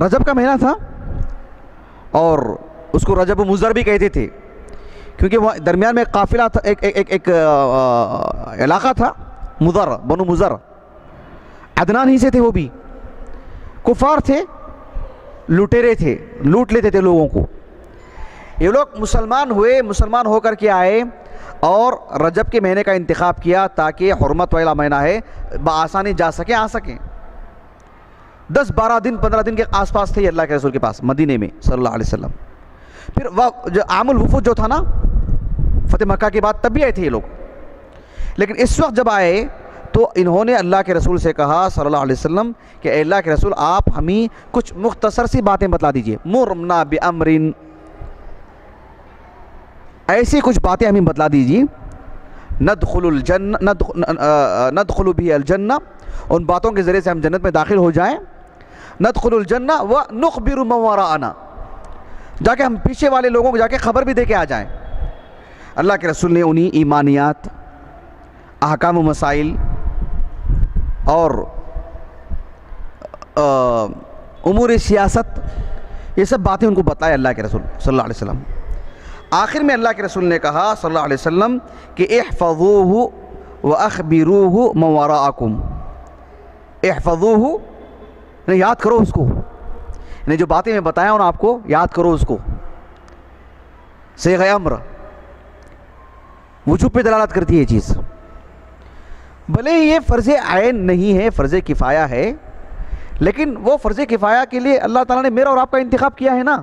رجب کا مہینہ تھا اور اس کو رجب مضر بھی کہتے تھے, کیونکہ وہ درمیان میں ایک قافلہ تھا, ایک علاقہ تھا مضر, بنو مضر, عدنان ہی سے تھے. وہ بھی کفار تھے, لٹیرے تھے, لوٹ لیتے تھے لوگوں کو. یہ لوگ مسلمان ہوئے, مسلمان ہو کر کے آئے اور رجب کے مہینے کا انتخاب کیا تاکہ حرمت والا مہینہ ہے, بآسانی جا سکیں, آ سکیں. 10-12 دن 15 دن کے آس پاس تھے اللہ کے رسول کے پاس مدینے میں صلی اللہ علیہ وسلم. پھر وہ جو عام الوفود جو تھا نا فتح مکہ کے بعد, تب بھی آئے تھے یہ لوگ. لیکن اس وقت جب آئے تو انہوں نے اللہ کے رسول سے کہا صلی اللہ علیہ وسلم کہ اے اللہ کے رسول, آپ ہمیں کچھ مختصر سی باتیں بتلا دیجئے. مرنا بامرن, ایسی کچھ باتیں ہمیں بتلا دیجئے. ندخل به الجنہ, ان باتوں کے ذریعے سے ہم جنت میں داخل ہو جائیں. ندخل الجنہ ونخبر من وراءنا, جا کے ہم پیچھے والے لوگوں کو جا کے خبر بھی دے کے آ جائیں. اللہ کے رسول نے انہیں ایمانیات, احکام و مسائل اور امور سیاست, یہ سب باتیں ان کو بتائے اللہ کے رسول صلی اللہ علیہ وسلم. آخر میں اللہ کے رسول نے کہا صلی اللہ علیہ وسلم کہ احفظوہ واخبروہ من وراءکم. احفظوہ, یاد کرو اس کو, جو باتیں میں بتایا ہوں آپ کو, یاد کرو اس کو. صیغہ امر, وجوب پہ دلالت کرتی ہے یہ چیز. بھلے یہ فرض عین نہیں ہے, فرض کفایہ ہے, لیکن وہ فرض کفایہ کے لیے اللہ تعالیٰ نے میرا اور آپ کا انتخاب کیا ہے نا.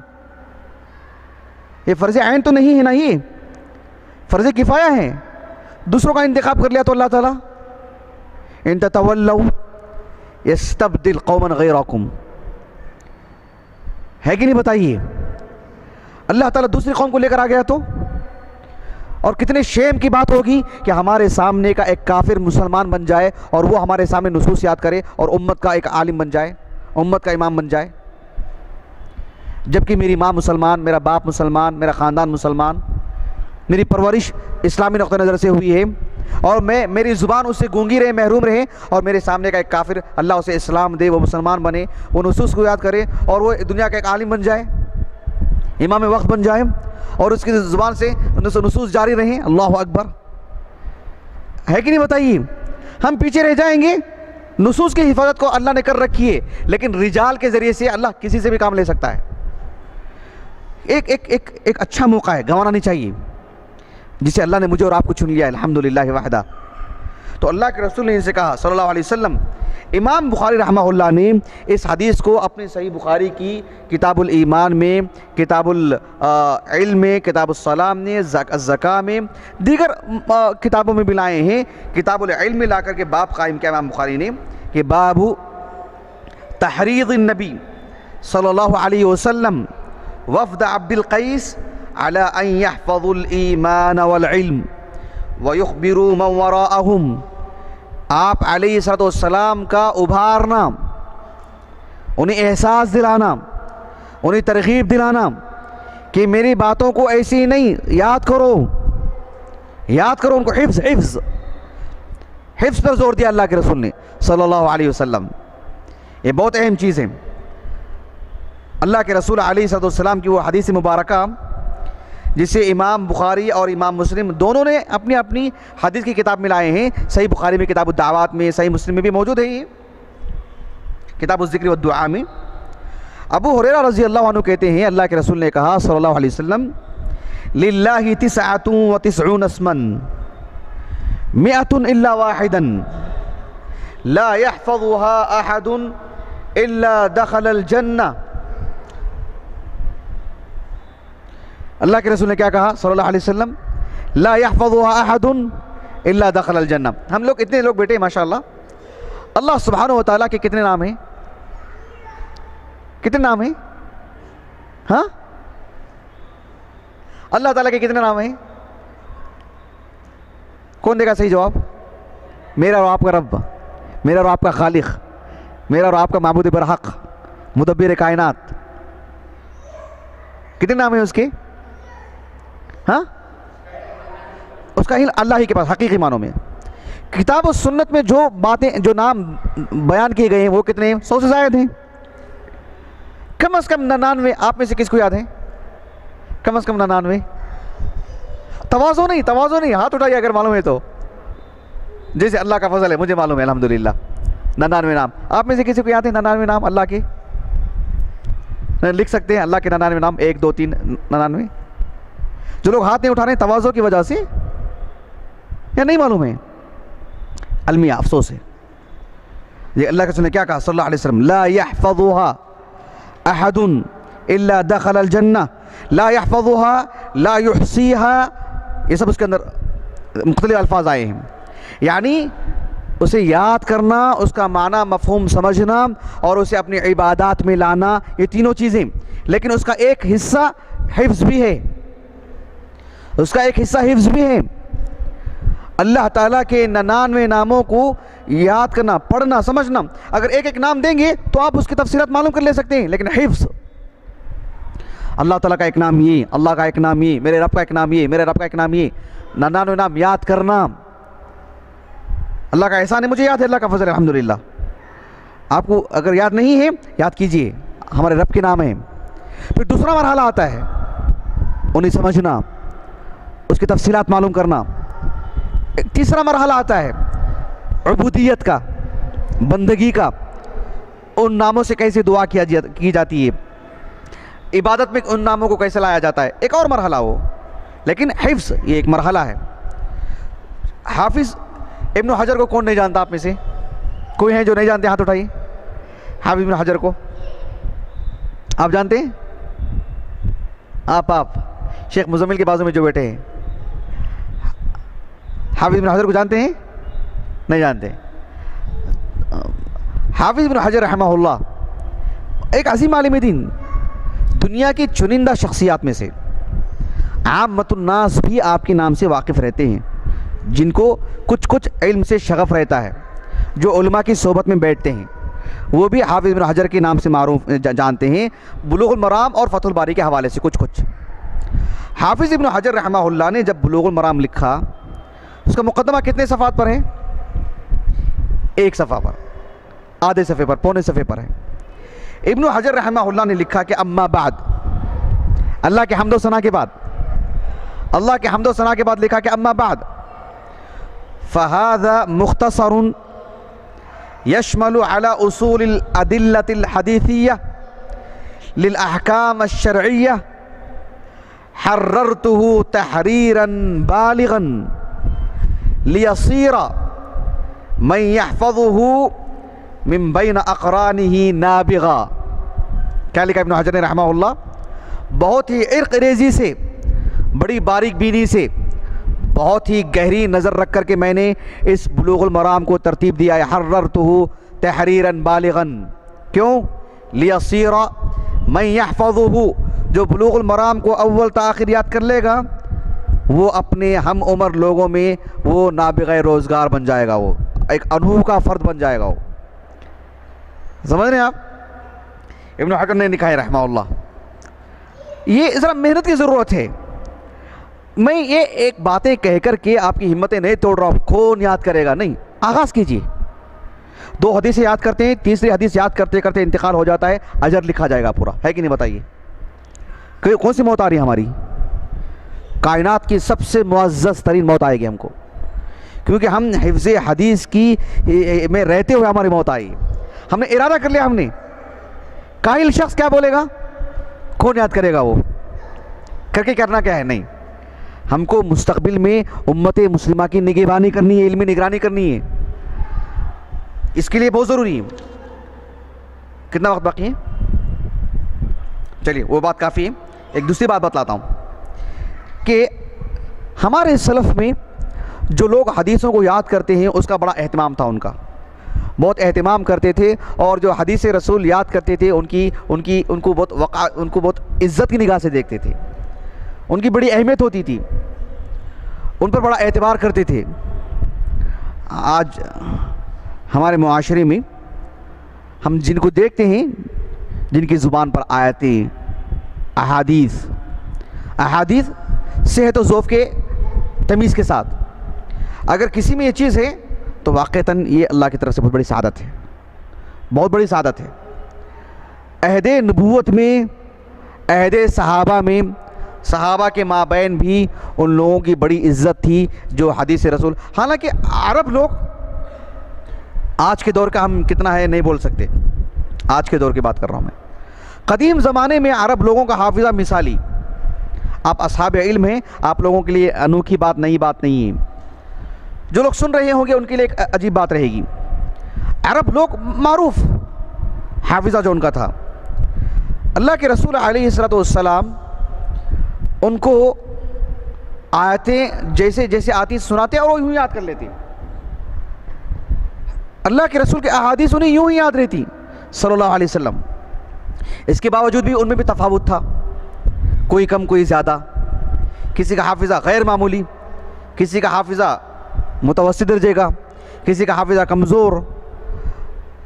یہ فرض عین تو نہیں ہے نا, یہ فرض کفایہ ہے. دوسروں کا انتخاب کر لیا تو اللہ تعالیٰ ان تتولوا یستبدل قوما غیرکم, ہے کہ نہیں بتائیے. اللہ تعالیٰ دوسری قوم کو لے کر آ گیا تو, اور کتنے شیم کی بات ہوگی کہ ہمارے سامنے کا ایک کافر مسلمان بن جائے اور وہ ہمارے سامنے نصوص یاد کرے اور امت کا ایک عالم بن جائے, امت کا امام بن جائے. جبکہ میری ماں مسلمان, میرا باپ مسلمان, میرا خاندان مسلمان, میری پرورش اسلامی نقطہ نظر سے ہوئی ہے, اور میری زبان اس سے گونگی رہے, محروم رہے, اور میرے سامنے کا ایک کافر اللہ اسے اسلام دے, وہ مسلمان بنے, وہ نصوص کو یاد کرے اور وہ دنیا کا ایک عالم بن جائے, امام وقت بن جائے, اور اس کی زبان سے نصوص جاری رہیں. اللہ اکبر, ہے کہ نہیں بتائیے. ہم پیچھے رہ جائیں گے. نصوص کی حفاظت کو اللہ نے کر رکھی ہے, لیکن رجال کے ذریعے سے اللہ کسی سے بھی کام لے سکتا ہے. ایک اچھا موقع ہے, گنوانا نہیں چاہیے, جسے اللہ نے مجھے اور آپ کو چن لیا, الحمدللہ وحدہ. تو اللہ کے رسول نے ان سے کہا صلی اللہ علیہ وسلم. امام بخاری رحمہ اللہ نے اس حدیث کو اپنی صحیح بخاری کی کتاب الایمان میں, کتاب العلم میں, کتاب الصلاۃ میں, الزکاۃ میں, دیگر کتابوں میں بھی لائے ہیں. کتاب العلم میں لا کر کے باب قائم کیا امام بخاری نے کہ باب تحریض النبی صلی اللہ علیہ وسلم وفد عبد القیس على ان يحفظوا الایمان والعلم ويخبروا من وراءهم. آپ علیہ الصلوۃ والسلام کا ابھارنا, انہیں احساس دلانا, انہیں ترغیب دلانا کہ میری باتوں کو ایسی نہیں, یاد کرو, یاد کرو ان کو. حفظ پر زور دیا اللہ کے رسول نے صلی اللہ علیہ وسلم. یہ بہت اہم چیز ہے. اللہ کے رسول علیہ الصلوۃ والسلام کی وہ حدیث مبارکہ جسے امام بخاری اور امام مسلم دونوں نے اپنی اپنی حدیث کی کتاب میں لائے ہیں. صحیح بخاری میں کتاب الدعوات میں, صحیح مسلم میں بھی موجود ہے یہ کتاب الذکر والدعاء میں. ابو ہریرہ رضی اللہ عنہ کہتے ہیں اللہ کے رسول نے کہا صلی اللہ علیہ وسلم للہ 99 اسما 100 الا واحدا لا يحفظها احد الا دخل الجنہ. اللہ کے رسول نے کیا کہا صلی اللہ علیہ وسلم, لا يحفظها احد الا دخل الجنہ. ہم لوگ اتنے لوگ بیٹے ماشاءاللہ. اللہ سبحانہ و تعالیٰ کے کتنے نام ہیں, کتنے نام ہیں؟ ہاں, اللہ تعالیٰ کے کتنے نام ہیں؟ کون دے گا صحیح جواب؟ میرا اور آپ کا رب, میرا اور آپ کا خالق, میرا اور آپ کا معبود برحق, مدبر کائنات. کتنے نام ہیں اس کے؟ ہاں, اس کا علم اللہ ہی کے پاس حقیقی معنوں میں. کتاب و سنت میں جو باتیں جو نام بیان کیے گئے ہیں وہ کتنے ہیں؟ 100 سے زائد ہیں. کم از کم 99 آپ میں سے کس کو یاد ہے؟ کم از کم 99. تواضع نہیں, ہاتھ اٹھائیے اگر معلوم ہے تو. جیسے اللہ کا فضل ہے, مجھے معلوم ہے الحمدللہ 99 نام. آپ میں سے کسی کو یاد ہے 99 نام اللہ کے؟ لکھ سکتے ہیں اللہ کے 99 نام, 1 2 3 99. جو لوگ ہاتھ نہیں اٹھا رہے ہیں تواضع کی وجہ سے یا نہیں معلوم ہے؟ المیہ, افسوس ہے. یہ اللہ کے رسول نے کیا کہا صلی اللہ علیہ وسلم, لا يحفظها احد الا دخل الجنہ, لا يحفظها لا يحصيها. یہ سب اس کے اندر مختلف الفاظ آئے ہیں. یعنی اسے یاد کرنا, اس کا معنی مفہوم سمجھنا اور اسے اپنی عبادات میں لانا, یہ تینوں چیزیں. لیکن اس کا ایک حصہ حفظ بھی ہے, اس کا ایک حصہ حفظ بھی ہے. اللہ تعالیٰ کے 99 ناموں کو یاد کرنا, پڑھنا, سمجھنا. اگر ایک ایک نام دیں گے تو آپ اس کی تفصیلات معلوم کر لے سکتے ہیں, لیکن حفظ, اللہ تعالیٰ کا ایک نام یہ, اللہ کا ایک نام یہ, میرے رب کا ایک نام یہ, میرے رب کا ایک نام یہ, 99 نام یاد کرنا اللہ کا احسان ہے. مجھے یاد ہے, اللہ کا فضل ہے الحمدللہ. آپ کو اگر یاد نہیں ہے یاد کیجئے, ہمارے رب کے نام ہیں. پھر دوسرا مرحلہ آتا ہے انہیں سمجھنا, اس کی تفصیلات معلوم کرنا. ایک تیسرا مرحلہ آتا ہے عبودیت کا, بندگی کا. ان ناموں سے کیسے دعا کی جاتی ہے, عبادت میں ان ناموں کو کیسے لایا جاتا ہے, ایک اور مرحلہ ہو. لیکن حفظ یہ ایک مرحلہ ہے. حافظ ابن حجر کو کون نہیں جانتا آپ میں سے؟ کوئی ہیں جو نہیں جانتے؟ ہاتھ اٹھائیے. حافظ ابن حجر کو آپ جانتے ہیں؟ آپ شیخ مزمل کے بازو میں جو بیٹھے ہیں, حافظ ابن حجر کو جانتے ہیں؟ نہیں جانتے. حافظ ابن حجر رحمہ اللہ ایک عظیم عالم دین, دنیا کی چنندہ شخصیات میں سے. عامۃ الناس بھی آپ کے نام سے واقف رہتے ہیں, جن کو کچھ علم سے شغف رہتا ہے, جو علماء کی صحبت میں بیٹھتے ہیں, وہ بھی حافظ ابن حجر کے نام سے معروف جانتے ہیں, بلوغ المرام اور فتح الباری کے حوالے سے. کچھ حافظ ابن حجر رحمہ اللہ نے جب بلوغ المرام لکھا, اس کا مقدمہ کتنے صفحات پر ہے؟ 1 صفحہ پر, آدھے صفحے پر, پونے صفحے پر ہے. ابن حجر رحمہ اللہ نے لکھا کہ اما بعد, اللہ کے حمد و ثنا کے بعد, اللہ کے حمد و ثنا کے بعد لکھا کہ اما بعد فهذا مختصر يشمل على اصول الادلة الحديثية للاحكام الشرعية حررته تحريرا بالغا ليصير من يحفظه من بين اقرانه نابغا. کیا لکھا ابن حجر نے رحمہ اللہ؟ بہت ہی عرق ریزی سے, بڑی باریک بینی سے, بہت ہی گہری نظر رکھ کر کے میں نے اس بلوغ المرام کو ترتیب دیا ہے. حررته تحریرا بالغا. کیوں؟ لیصیر من یحفظه, جو بلوغ المرام کو اول تا آخر یاد کر لے گا وہ اپنے ہم عمر لوگوں میں وہ نابغہ روزگار بن جائے گا, وہ ایک انوکھا فرد بن جائے گا. وہ سمجھ رہے ہیں آپ؟ ابن حجر نے لکھا ہے رحمہ اللہ. یہ ذرا محنت کی ضرورت ہے. میں یہ ایک باتیں کہہ کر کے آپ کی ہمتیں نہیں توڑ رہا ہوں, کون یاد کرے گا, نہیں. آغاز کیجئے. 2 حدیثیں یاد کرتے ہیں, تیسری حدیث یاد کرتے کرتے انتقال ہو جاتا ہے, اجر لکھا جائے گا پورا, ہے کہ نہیں بتائیے؟ کون سی موت آ رہی ہے ہماری؟ کائنات کی سب سے معزز ترین موت آئے گی ہم کو, کیونکہ ہم حفظ حدیث کی میں رہتے ہوئے ہماری موت آئی. ہم نے ارادہ کر لیا, ہم نے. قائل شخص کیا بولے گا, کون یاد کرے گا, وہ کر کے کرنا کیا ہے؟ نہیں. ہم کو مستقبل میں امت مسلمہ کی نگہبانی کرنی ہے, علمی نگرانی کرنی ہے. اس کے لیے بہت ضروری ہے. کتنا وقت باقی ہے؟ چلیے وہ بات کافی ہے. ایک دوسری بات بتلاتا ہوں کہ ہمارے سلف میں جو لوگ حدیثوں کو یاد کرتے ہیں اس کا بڑا اہتمام تھا, ان کا بہت اہتمام کرتے تھے, اور جو حدیث رسول یاد کرتے تھے ان کو بہت عزت کی نگاہ سے دیکھتے تھے, ان کی بڑی اہمیت ہوتی تھی, ان پر بڑا اعتبار کرتے تھے. آج ہمارے معاشرے میں ہم جن کو دیکھتے ہیں, جن کی زبان پر آیتیں, احادیث صحت و ضعف کے تمیز کے ساتھ. اگر کسی میں یہ چیز ہے تو واقعتاً یہ اللہ کی طرف سے بہت بڑی سعادت ہے, بہت بڑی سعادت ہے. عہد نبوت میں, عہد صحابہ میں, صحابہ کے مابین بھی ان لوگوں کی بڑی عزت تھی جو حدیث رسول. حالانکہ عرب لوگ, آج کے دور کا ہم کتنا ہے نہیں بول سکتے, آج کے دور کی بات کر رہا ہوں میں. قدیم زمانے میں عرب لوگوں کا حافظہ مثالی. آپ اصحاب علم ہیں, آپ لوگوں کے لیے انوکھی بات, نئی بات نہیں ہے. جو لوگ سن رہے ہوں گے ان کے لیے ایک عجیب بات رہے گی. عرب لوگ معروف حافظہ جو ان کا تھا. اللہ کے رسول علیہ السلام ان کو آیتیں جیسے جیسے آتی سناتے اور وہ یوں یاد کر لیتے. اللہ کے رسول کے احادیث انہیں یوں ہی یاد رہتی صلی اللہ علیہ وسلم. اس کے باوجود بھی ان میں بھی تفاوت تھا, کوئی کم کوئی زیادہ. کسی کا حافظہ غیر معمولی, کسی کا حافظہ متوسط درجے کا, کسی کا حافظہ کمزور.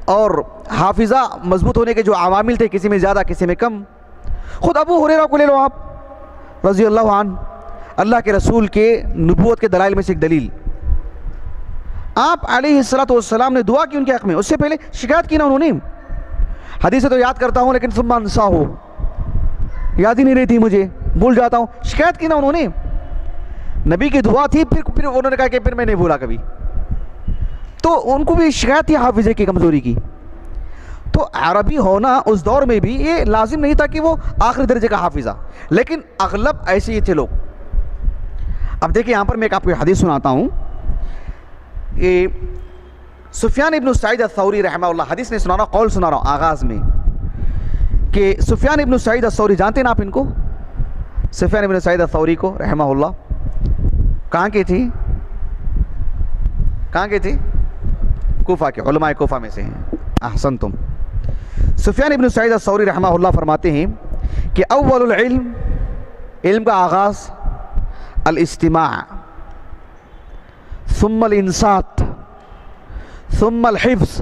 اور حافظہ مضبوط ہونے کے جو عوامل تھے, کسی میں زیادہ کسی میں کم. خود ابو ہریرہ کو لے لو آپ رضی اللہ عنہ, اللہ کے رسول کے نبوت کے دلائل میں سے ایک دلیل. آپ علیہ السلام نے دعا کی ان کے حق میں. اس سے پہلے شکایت کی نا انہوں نے, حدیثیں تو یاد کرتا ہوں لیکن ثم انساہ, یاد ہی نہیں رہتی مجھے, بھول جاتا ہوں. شکایت کی نا انہوں نے, نبی کی دعا تھی, پھر انہوں نے کہا کہ پھر میں نہیں بھولا کبھی. تو ان کو بھی شکایت تھی حافظے کی کمزوری کی. تو عربی ہونا اس دور میں بھی یہ لازم نہیں تھا کہ وہ آخری درجے کا حافظہ, لیکن اغلب ایسے ہی تھے لوگ. اب دیکھیں یہاں پر میں ایک آپ کو حدیث سناتا ہوں. یہ سفیان ابن سعید الثوری رحمہ اللہ, حدیث نہیں سنانا, قول سنا رہا ہوں آغاز میں, کہ سفیان ابن سعید الثوری جانتے ہیں نا آپ ان کو, سفیان ابن سعید الثوری کو رحمہ اللہ. کہاں کے تھی, کہاں کے تھی؟ کوفہ کے, علماء کوفہ میں سے ہیں. احسنتم. سفیان ابن سعید الثوری رحمہ اللہ فرماتے ہیں کہ اول العلم, علم کا آغاز الاستماع, ثم الانصات, ثم الحفظ,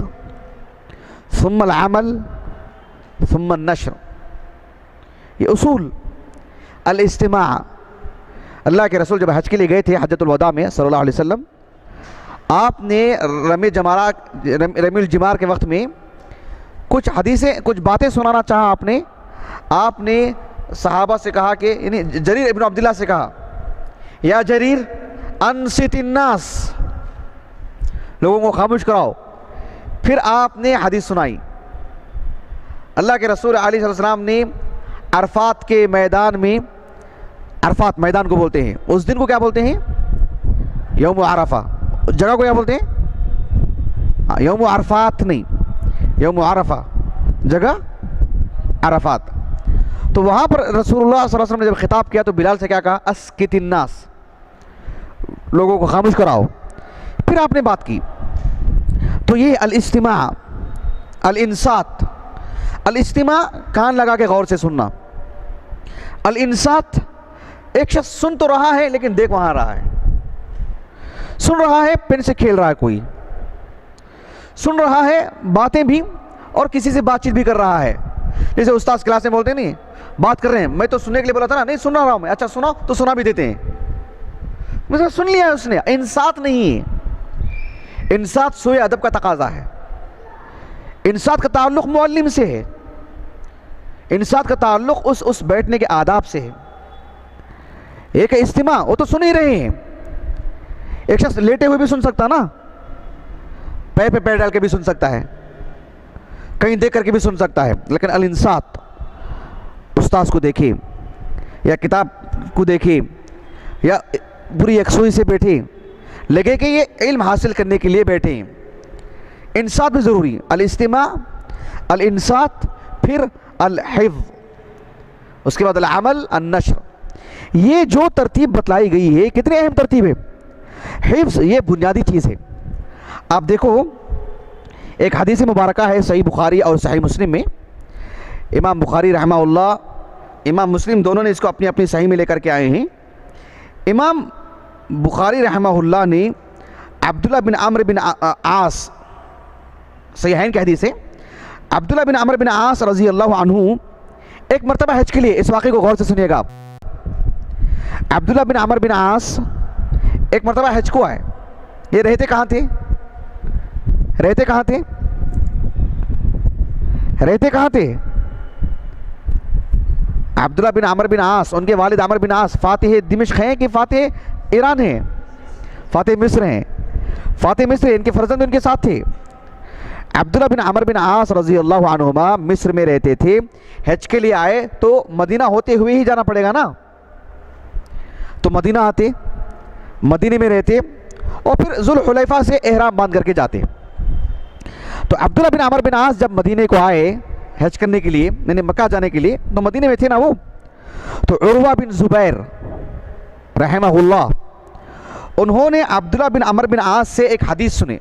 ثم العمل, ثم النشر. یہ اصول. الاستماع, اللہ کے رسول جب حج کے لیے گئے تھے حجۃ الوداع میں صلی اللہ علیہ وسلم, آپ نے رمی الجمار کے وقت میں کچھ حدیثیں, کچھ باتیں سنانا چاہا. آپ نے صحابہ سے کہا کہ, یعنی جریر ابن عبداللہ سے کہا, یا جریر انصت الناس, لوگوں کو خاموش کراؤ. پھر آپ نے حدیث سنائی. اللہ کے رسول علیہ السلام نے عرفات کے میدان میں, عرفات میدان کو بولتے ہیں, اس دن کو کیا بولتے ہیں؟ یوم عرفہ. جگہ کو کیا بولتے ہیں؟ یوم عرفات نہیں, یوم عرفہ, جگہ عرفات. تو وہاں پر رسول اللہ صلی اللہ علیہ وسلم نے جب خطاب کیا تو بلال سے کیا کہا؟ اسکت الناس, لوگوں کو خاموش کراؤ. پھر آپ نے بات کی. تو یہ الاستماع, الانصات. الاستماع کان لگا کے غور سے سننا. الانصات, ایک شخص سن تو رہا ہے لیکن دیکھ وہاں رہا ہے, سن رہا ہے پین سے کھیل رہا ہے, کوئی سن رہا ہے باتیں بھی اور کسی سے بات چیت بھی کر رہا ہے. جیسے استاذ کلاس میں بولتے نہیں, بات کر رہے ہیں, میں تو سننے کے لیے بولا تھا نا, نہیں سن رہا ہوں میں, اچھا سنا تو سنا بھی دیتے ہیں, مجھے سن لیا ہے اس نے. انصات نہیں ہے. انصات سوء ادب کا تقاضا ہے. انصات کا تعلق معلم سے ہے, انصات کا تعلق اس بیٹھنے کے آداب سے ہے. ایک استماع, وہ تو سن ہی رہے ہیں. ایک شخص لیٹے ہوئے بھی سن سکتا نا, پیر پہ پیر ڈال کے بھی سن سکتا ہے, کہیں دیکھ کر کے بھی سن سکتا ہے. لیکن الانصات, استاذ کو دیکھے یا کتاب کو دیکھے یا بری یکسوئی سے بیٹھے, لگے کہ یہ علم حاصل کرنے کے لیے بیٹھے ہیں. انصات بھی ضروری. الاستماع, الانصات, پھر الحفظ, اس کے بعد العمل, النشر. یہ جو ترتیب بتلائی گئی ہے کتنی اہم ترتیب ہے. حفظ یہ بنیادی چیز ہے. آپ دیکھو ایک حدیث مبارکہ ہے صحیح بخاری اور صحیح مسلم میں. امام بخاری رحمہ اللہ, امام مسلم دونوں نے اس کو اپنی اپنی صحیح میں لے کر کے آئے ہیں. امام بخاری رحمہ اللہ نے عبداللہ بن عمرو بن عاص, صحیحین کی حدیث ہے, عبداللہ بن عمرو بن عاص رضی اللہ عنہ ایک مرتبہ حج کے لیے, اس واقعے کو غور سے سنیے گا آپ. عبداللہ بن عمرو بن عاص ایک مرتبہ حج کو آئے. یہ رہتے کہاں تھے؟ رہتے کہاں تھے؟ رہتے کہاں تھے؟ عبداللہ بن عمرو بن عاص، ان کے والد عمرو بن عاص فاتح دمشق ہیں کہ فاتح ایران ہیں؟ فاتح مصر ہیں. فاتح مصر، ان کے فرزند ان کے ساتھ تھے. عبداللہ بن عمرو بن عاص رضی اللہ عنہما مصر میں رہتے تھے. حج کے لیے آئے تو مدینہ ہوتے ہوئے ہی جانا پڑے گا نا، تو مدینہ آتے، مدینے میں رہتے اور پھر ذوالحلیفہ سے احرام باندھ کر کے جاتے. تو عبداللہ بن عمرو بن عاص جب مدینے کو آئے حج کرنے کے لیے، یعنی مکہ جانے کے لیے، تو مدینے میں تھے نا وہ. تو عروہ بن زبیر رحمہ اللہ، انہوں نے عبداللہ بن عمرو بن عاص سے ایک حدیث سنے.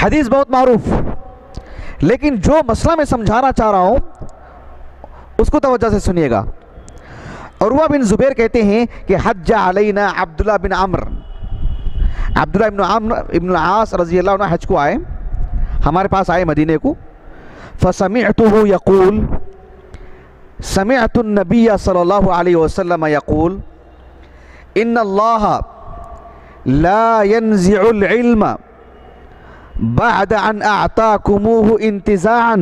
حدیث بہت معروف، لیکن جو مسئلہ میں سمجھانا چاہ رہا ہوں اس کو توجہ سے سنیے گا. عروہ بن زبیر کہتے ہیں کہ حج علینا عبداللہ بن عمرو، عبداللہ بن عمرو ابن العاص رضی اللہ عنہ حج کو آئے، ہمارے پاس آئے مدینے کو. فسمعته يقول، سمعت النبي صلی اللہ علیہ وسلم يقول ان اللہ لا ينزع العلم بعد ان اعطاكموه انتزاعا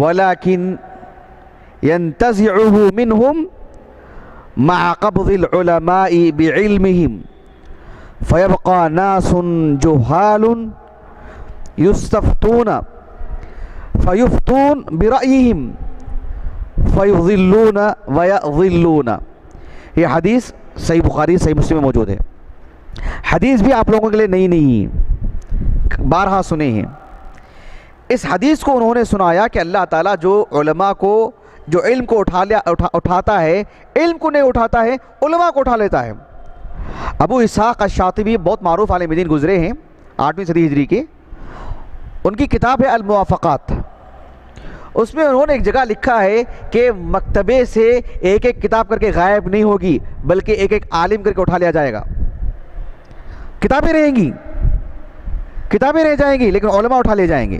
ولكن ينتزعه منهم مع قبض العلماء بعلمهم فيبقى ناس جهال يستفتون فيفتون برأيهم فيضلون ويضلون. یہ حدیث صحیح بخاری صحیح مسلم میں موجود ہے. حدیث بھی آپ لوگوں کے لیے نئی نہیں، بارہا سنے ہیں. اس حدیث کو انہوں نے سنایا کہ اللہ تعالیٰ جو علماء کو، جو علم کو اٹھاتا ہے، علم کو نہیں اٹھاتا ہے، علماء کو اٹھا لیتا ہے. ابو اسحاق الشاطبی بہت معروف عالم دین گزرے ہیں 8ویں صدی ہجری کے. ان کی کتاب ہے الموافقات. اس میں انہوں نے ایک جگہ لکھا ہے کہ مکتبے سے ایک ایک کتاب کر کے غائب نہیں ہوگی، بلکہ ایک ایک عالم کر کے اٹھا لیا جائے گا. کتابیں رہیں گی، کتابیں رہ جائیں گی، لیکن علماء اٹھا لے جائیں گے.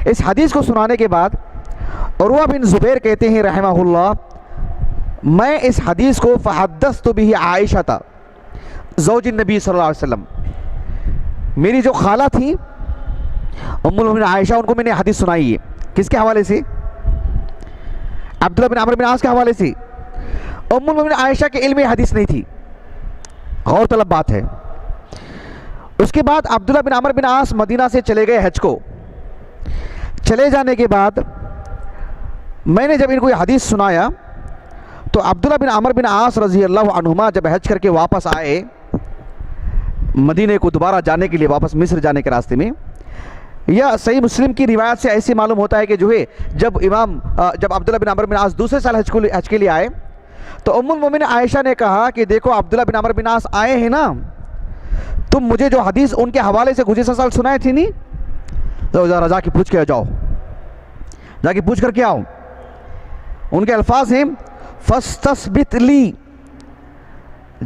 اس حدیث کو سنانے کے بعد عروہ بن زبیر کہتے ہیں رحمہ اللہ، میں اس حدیث کو فحدثت به عائشہ زوج النبی صلی اللہ علیہ وسلم، میری جو خالہ تھی ام المؤمنین عائشہ، ان کو میں نے حدیث سنائی ہے. کس کے حوالے سے؟ عبداللہ بن عمرو بن عاص کے حوالے سے. ام المؤمنین عائشہ کے علم حدیث نہیں تھی، غور طلب بات ہے. اس کے بعد عبداللہ بن عمرو بن عاص مدینہ سے چلے گئے حج کو. چلے جانے کے بعد میں نے جب ان کو یہ حدیث سنایا تو عبداللہ بن عمرو بن عاص رضی اللہ عنہما جب حج کر کے واپس آئے مدینے کو دوبارہ جانے کے لیے، واپس مصر جانے کے راستے میں، یا صحیح مسلم کی روایت سے ایسے معلوم ہوتا ہے کہ جو ہے جب عبداللہ بن عمرو بن عاص دوسرے سال حج کے لیے آئے تو ام المؤمنین عائشہ نے کہا کہ دیکھو عبداللہ بن عمرو بن عاص آئے ہیں نا، تم مجھے جو حدیث ان کے حوالے سے گزشتہ سال سنائے تھی نہیں، تو جا کے پوچھ کے جاؤ، جا کے پوچھ کر کے آؤ. ان کے الفاظ ہیں فاستثبت لی،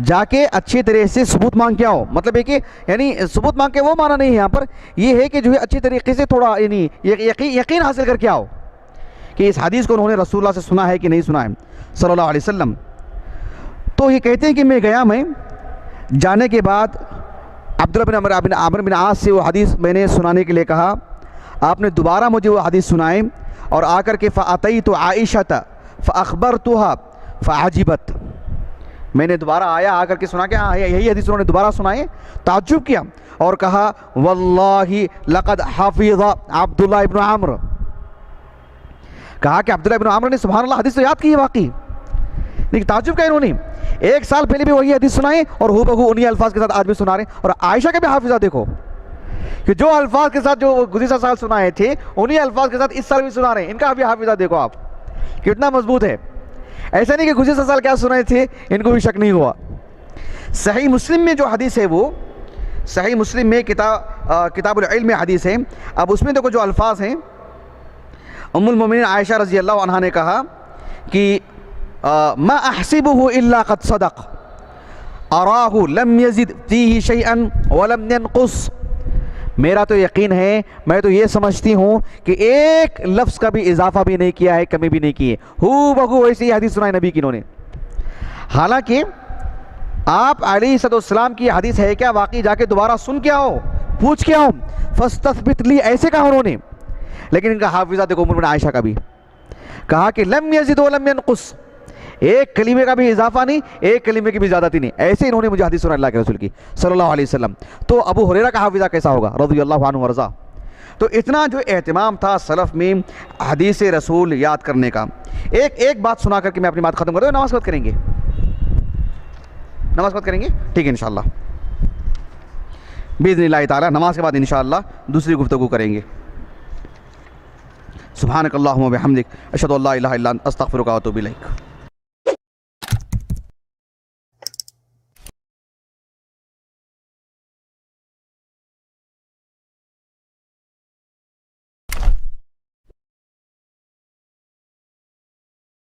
جا کے اچھی طرح سے ثبوت مانگ کے آؤ. مطلب ہے کہ یعنی ثبوت مانگ کے وہ معنی نہیں ہے یہاں پر، یہ ہے کہ جو ہے اچھی طریقے سے تھوڑا یعنی یقین حاصل کر کے آؤ کہ اس حدیث کو انہوں نے رسول اللہ سے سنا ہے کہ نہیں سنا ہے صلی اللہ علیہ وسلم. تو یہ کہتے ہیں کہ میں گیا، میں جانے کے بعد عبداللہ بن عمرو بن عاص سے وہ حدیث میں نے سنانے کے لیے کہا. آپ نے دوبارہ مجھے وہ حدیث سنائے اور آ کر کے فأتیت عائشہ فأخبرتها فعجبت، میں نے دوبارہ آیا، آ کر کے سنا کہ ہاں یہی حدیث انہوں نے دوبارہ سنائے. تعجب کیا اور کہا واللہ لقد حفظ عبداللہ ابن عمرو، کہا کہ عبداللہ ابن عمرو نے سبحان اللہ حدیث تو یاد کی ہے واقعی. لیکن تعجب کیا، انہوں نے 1 سال پہلے بھی وہی حدیث سنائے اور ہو بہو انہی الفاظ کے ساتھ آج بھی سنا رہے ہیں. اور عائشہ کے بھی حافظہ دیکھو کہ جو الفاظ کے ساتھ جو گزشتہ سال سنائے تھے انہی الفاظ کے ساتھ اس سال بھی سنا رہے ہیں. ان کا بھی حافظہ دیکھو آپ کتنا مضبوط ہے. ایسا نہیں کہ گزشتہ سال کیا سنائے تھے ان کو بھی شک نہیں ہوا. صحیح مسلم میں جو حدیث ہے، وہ صحیح مسلم میں کتاب العلم میں حدیث ہے. اب اس میں دیکھو جو الفاظ ہیں، ام المؤمنین عائشہ رضی اللہ عنہا نے کہا کہ ما احسبه الا قد صدق اراه لم يزد فيه شيئا ولم ينقص، میرا تو یقین ہے، میں تو یہ سمجھتی ہوں کہ ایک لفظ کا بھی اضافہ بھی نہیں کیا ہے، کمی بھی نہیں کی ہے، ہو بہو ویسے ہی حدیث سنائے نبی کی انہوں نے. حالانکہ آپ علیہ السلام کی حدیث ہے کیا، واقعی جا کے دوبارہ سن کے آؤ، پوچھ کے آؤ. فاستثبت لی، ایسے کہا انہوں نے. لیکن ان کا حافظہ دیکھو ام عائشہ کا بھی کہا کہ لم یزد ولم ینقص، ایک کلمے کا بھی اضافہ نہیں، ایک کلمے کی بھی زیادتی نہیں. ایسے انہوں نے مجھے حدیث سنا اللہ کے رسول کی صلی اللہ علیہ وسلم. تو ابو ہریرہ کا حافظہ کیسا ہوگا رضی اللہ عنہ ورضا. تو اتنا جو اہتمام تھا سلف میں حدیث رسول یاد کرنے کا. ایک بات سنا کر کے میں اپنی بات ختم کر دوں. نماز بات کریں گے، نماز بات کریں گے، ٹھیک ہے انشاءاللہ باذن اللہ تعالی. نماز کے بعد انشاءاللہ دوسری گفتگو کریں گے. سبحانک اللہم و بحمدک، اشہد ان لا الہ الا انت، استغفرک و اتوب الیک.